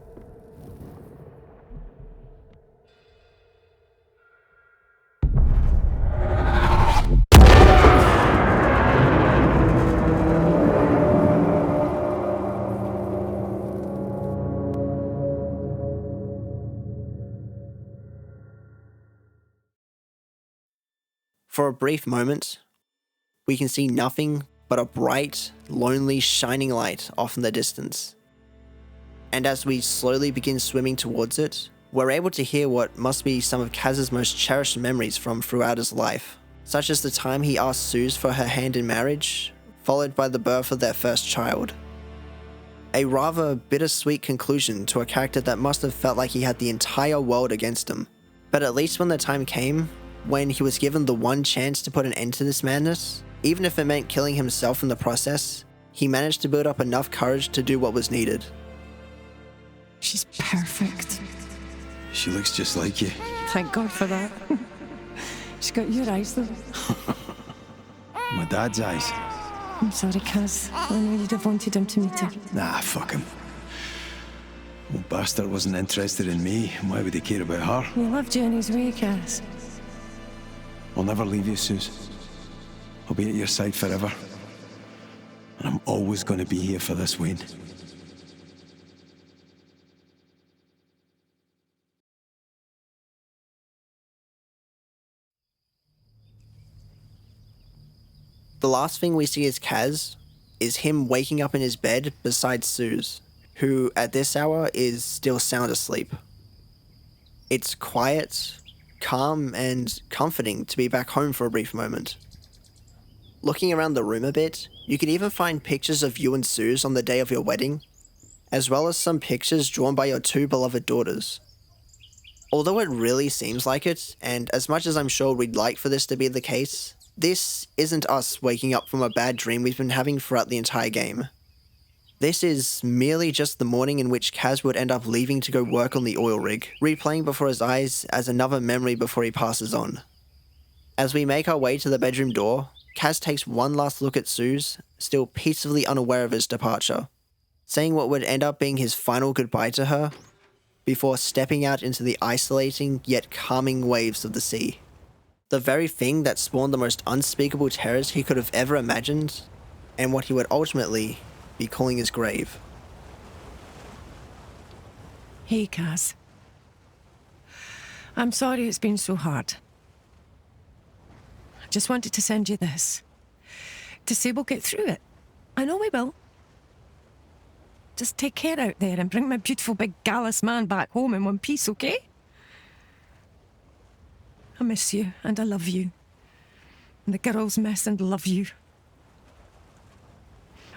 For a brief moment, we can see nothing but a bright, lonely, shining light off in the distance. And as we slowly begin swimming towards it, we're able to hear what must be some of Kaz's most cherished memories from throughout his life, such as the time he asked Suze for her hand in marriage, followed by the birth of their first child. A rather bittersweet conclusion to a character that must have felt like he had the entire world against him. But at least when the time came, when he was given the one chance to put an end to this madness, even if it meant killing himself in the process, he managed to build up enough courage to do what was needed. She's perfect. She looks just like you. Thank God for that. She's got your eyes though. My dad's eyes. I'm sorry, Kaz. I know you'd have wanted him to meet her. Nah, fuck him. Old bastard wasn't interested in me. Why would he care about her? You loved you in his way, Kaz. I'll never leave you, Suze. I'll be at your side forever. And I'm always going to be here for this Wayne. The last thing we see as Kaz is him waking up in his bed beside Suze, who at this hour is still sound asleep. It's quiet, calm, and comforting to be back home for a brief moment. Looking around the room a bit, you can even find pictures of you and Suze on the day of your wedding, as well as some pictures drawn by your two beloved daughters. Although it really seems like it, and as much as I'm sure we'd like for this to be the case, this isn't us waking up from a bad dream we've been having throughout the entire game. This is merely just the morning in which Kaz would end up leaving to go work on the oil rig, replaying before his eyes as another memory before he passes on. As we make our way to the bedroom door, Kaz takes one last look at Suze, still peacefully unaware of his departure, saying what would end up being his final goodbye to her, before stepping out into the isolating yet calming waves of the sea. The very thing that spawned the most unspeakable terrors he could have ever imagined, and what he would ultimately be calling his grave. Hey, Kaz. I'm sorry it's been so hard. I just wanted to send you this, to say we'll get through it. I know we will. Just take care out there and bring my beautiful big gallus man back home in one piece, okay? I miss you, and I love you. And the girls miss and love you.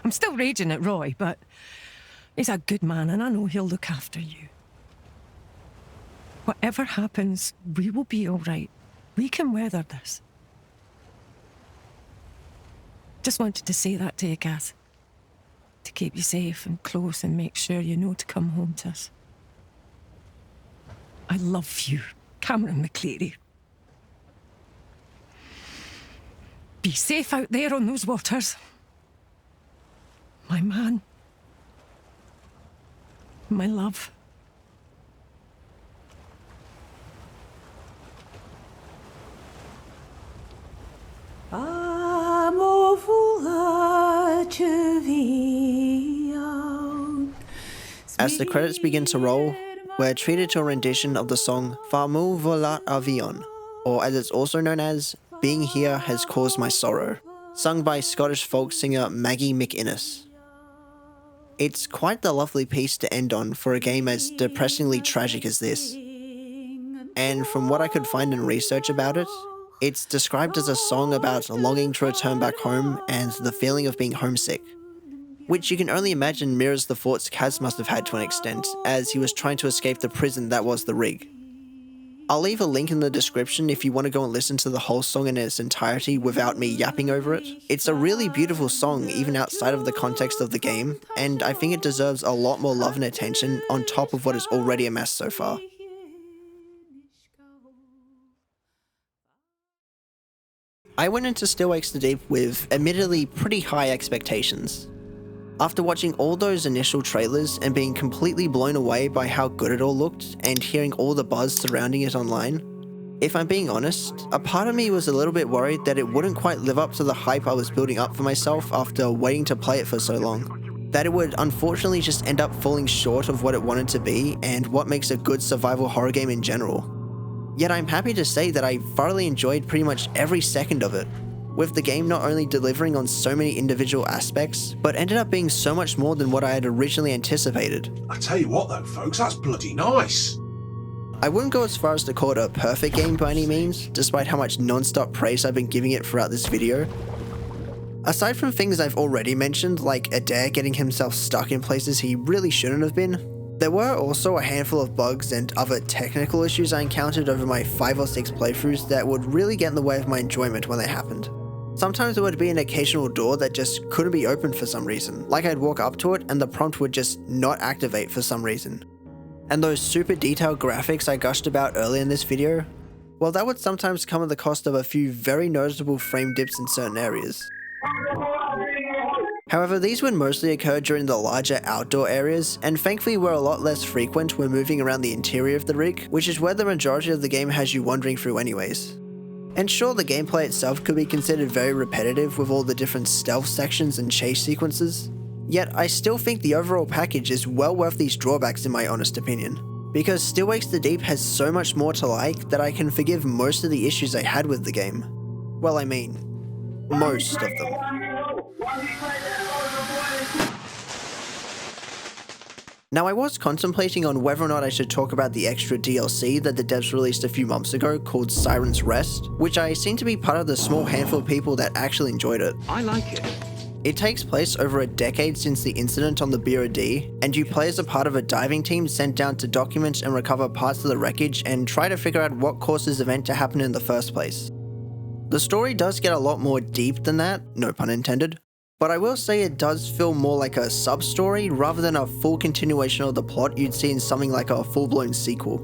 I'm still raging at Roy, but he's a good man, and I know he'll look after you. Whatever happens, we will be all right. We can weather this. Just wanted to say that to you, Kaz. To keep you safe and close and make sure you know to come home to us. I love you, Cameron McCleary. Be safe out there on those waters. My man. My love. As the credits begin to roll, we're treated to a rendition of the song Fameux Volat Avion, or as it's also known as Being Here Has Caused My Sorrow, sung by Scottish folk singer Maggie McInnes. It's quite the lovely piece to end on for a game as depressingly tragic as this. And from what I could find in research about it, it's described as a song about longing to return back home and the feeling of being homesick, which you can only imagine mirrors the thoughts Kaz must have had to an extent, as he was trying to escape the prison that was the rig. I'll leave a link in the description if you want to go and listen to the whole song in its entirety without me yapping over it. It's a really beautiful song even outside of the context of the game, and I think it deserves a lot more love and attention on top of what is already amassed so far. I went into Still Wakes the Deep with admittedly pretty high expectations. After watching all those initial trailers and being completely blown away by how good it all looked and hearing all the buzz surrounding it online, if I'm being honest, a part of me was a little bit worried that it wouldn't quite live up to the hype I was building up for myself after waiting to play it for so long. That it would unfortunately just end up falling short of what it wanted to be and what makes a good survival horror game in general. Yet I'm happy to say that I thoroughly enjoyed pretty much every second of it, with the game not only delivering on so many individual aspects, but ended up being so much more than what I had originally anticipated. I tell you what though, folks, that's bloody nice. I wouldn't go as far as to call it a perfect game by any means, despite how much non-stop praise I've been giving it throughout this video. Aside from things I've already mentioned, like Adair getting himself stuck in places he really shouldn't have been, there were also a handful of bugs and other technical issues I encountered over my 5 or 6 playthroughs that would really get in the way of my enjoyment when they happened. Sometimes there would be an occasional door that just couldn't be opened for some reason, like I'd walk up to it and the prompt would just not activate for some reason. And those super detailed graphics I gushed about earlier in this video, well, that would sometimes come at the cost of a few very noticeable frame dips in certain areas. However, these would mostly occur during the larger outdoor areas, and thankfully were a lot less frequent when moving around the interior of the rig, which is where the majority of the game has you wandering through anyways. And sure, the gameplay itself could be considered very repetitive with all the different stealth sections and chase sequences, yet I still think the overall package is well worth these drawbacks in my honest opinion, because Still Wakes the Deep has so much more to like that I can forgive most of the issues I had with the game. Well, I mean, most of them. Now, I was contemplating on whether or not I should talk about the extra DLC that the devs released a few months ago called Siren's Rest, which I seem to be part of the small handful of people that actually enjoyed it. I like it. It takes place over a decade since the incident on the Bira D, and you play as a part of a diving team sent down to document and recover parts of the wreckage and try to figure out what caused this event to happen in the first place. The story does get a lot more deep than that, no pun intended, but I will say it does feel more like a sub-story rather than a full continuation of the plot you'd see in something like a full-blown sequel.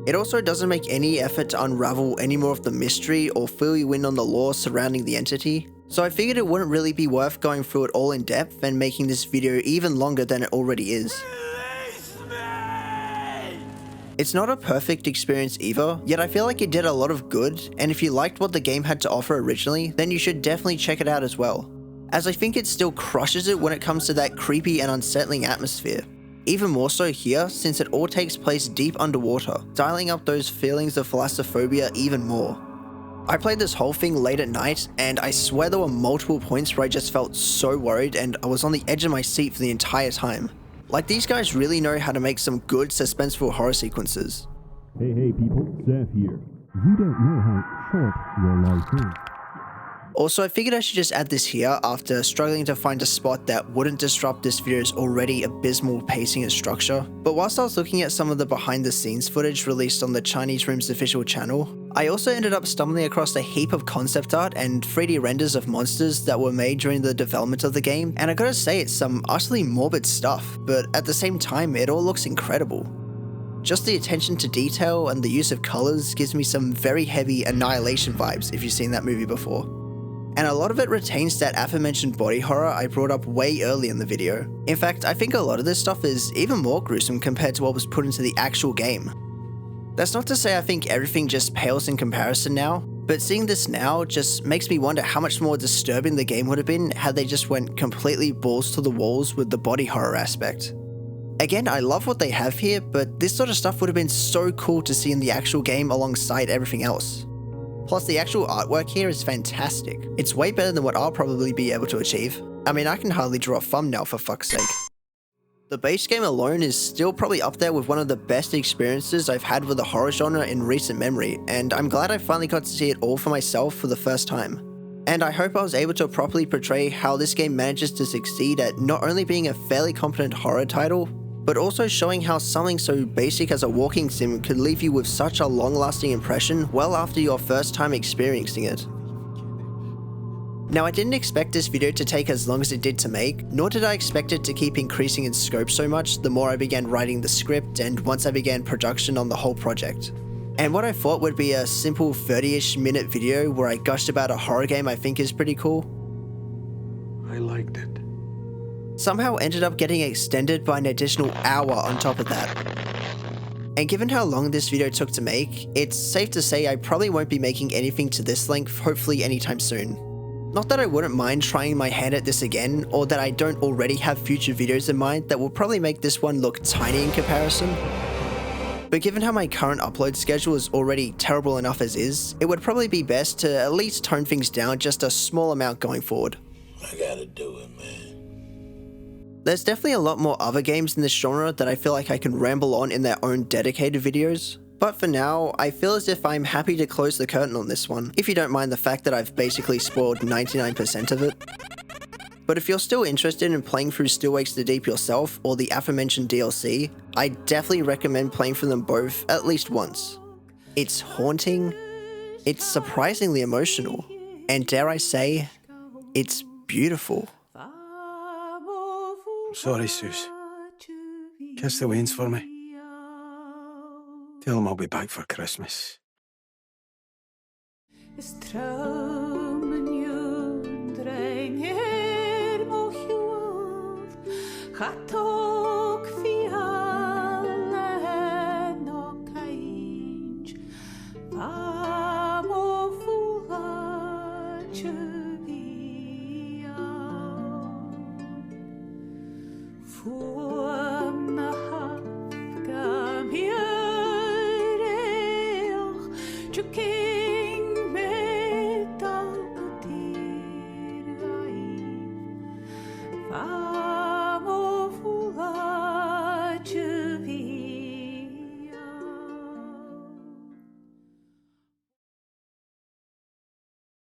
It also doesn't make any effort to unravel any more of the mystery or fill you in on the lore surrounding the entity, so I figured it wouldn't really be worth going through it all in depth and making this video even longer than it already is. It's not a perfect experience either, yet I feel like it did a lot of good, and if you liked what the game had to offer originally, then you should definitely check it out as well, as I think it still crushes it when it comes to that creepy and unsettling atmosphere. Even more so here, since it all takes place deep underwater, dialing up those feelings of thalassophobia even more. I played this whole thing late at night, and I swear there were multiple points where I just felt so worried and I was on the edge of my seat for the entire time. Like, these guys really know how to make some good suspenseful horror sequences. Hey people, Zeph here. You don't know how short your life is. Also, I figured I should just add this here after struggling to find a spot that wouldn't disrupt this video's already abysmal pacing and structure. But whilst I was looking at some of the behind the scenes footage released on the Chinese Room's official channel, I also ended up stumbling across a heap of concept art and 3D renders of monsters that were made during the development of the game, and I gotta say it's some utterly morbid stuff, but at the same time it all looks incredible. Just the attention to detail and the use of colours gives me some very heavy Annihilation vibes if you've seen that movie before. And a lot of it retains that aforementioned body horror I brought up way early in the video. In fact, I think a lot of this stuff is even more gruesome compared to what was put into the actual game. That's not to say I think everything just pales in comparison now, but seeing this now just makes me wonder how much more disturbing the game would have been had they just went completely balls to the walls with the body horror aspect. Again, I love what they have here, but this sort of stuff would have been so cool to see in the actual game alongside everything else. Plus, the actual artwork here is fantastic. It's way better than what I'll probably be able to achieve. I mean, I can hardly draw a thumbnail for fuck's sake. The base game alone is still probably up there with one of the best experiences I've had with the horror genre in recent memory, and I'm glad I finally got to see it all for myself for the first time. And I hope I was able to properly portray how this game manages to succeed at not only being a fairly competent horror title, but also showing how something so basic as a walking sim could leave you with such a long-lasting impression well after your first time experiencing it. Now, I didn't expect this video to take as long as it did to make, nor did I expect it to keep increasing in scope so much the more I began writing the script and once I began production on the whole project. And what I thought would be a simple 30-ish minute video where I gushed about a horror game I think is pretty cool, I liked it. Somehow ended up getting extended by an additional hour on top of that. And given how long this video took to make, it's safe to say I probably won't be making anything to this length hopefully anytime soon. Not that I wouldn't mind trying my hand at this again, or that I don't already have future videos in mind that will probably make this one look tiny in comparison. but given how my current upload schedule is already terrible enough as is, it would probably be best to at least tone things down just a small amount going forward. I gotta do it, man. There's definitely a lot more other games in this genre that I feel like I can ramble on in their own dedicated videos, but for now, I feel as if I'm happy to close the curtain on this one, if you don't mind the fact that I've basically spoiled 99% of it. But if you're still interested in playing through Still Wakes the Deep yourself, or the aforementioned DLC, I definitely recommend playing through them both at least once. It's haunting, it's surprisingly emotional, and dare I say, it's beautiful. Sorry, Sus. Kiss the Waynes for me. Tell them I'll be back for Christmas. Gaat ook via nog eens, vamo fulaatje via, voor me hafgam hier, chuking met al die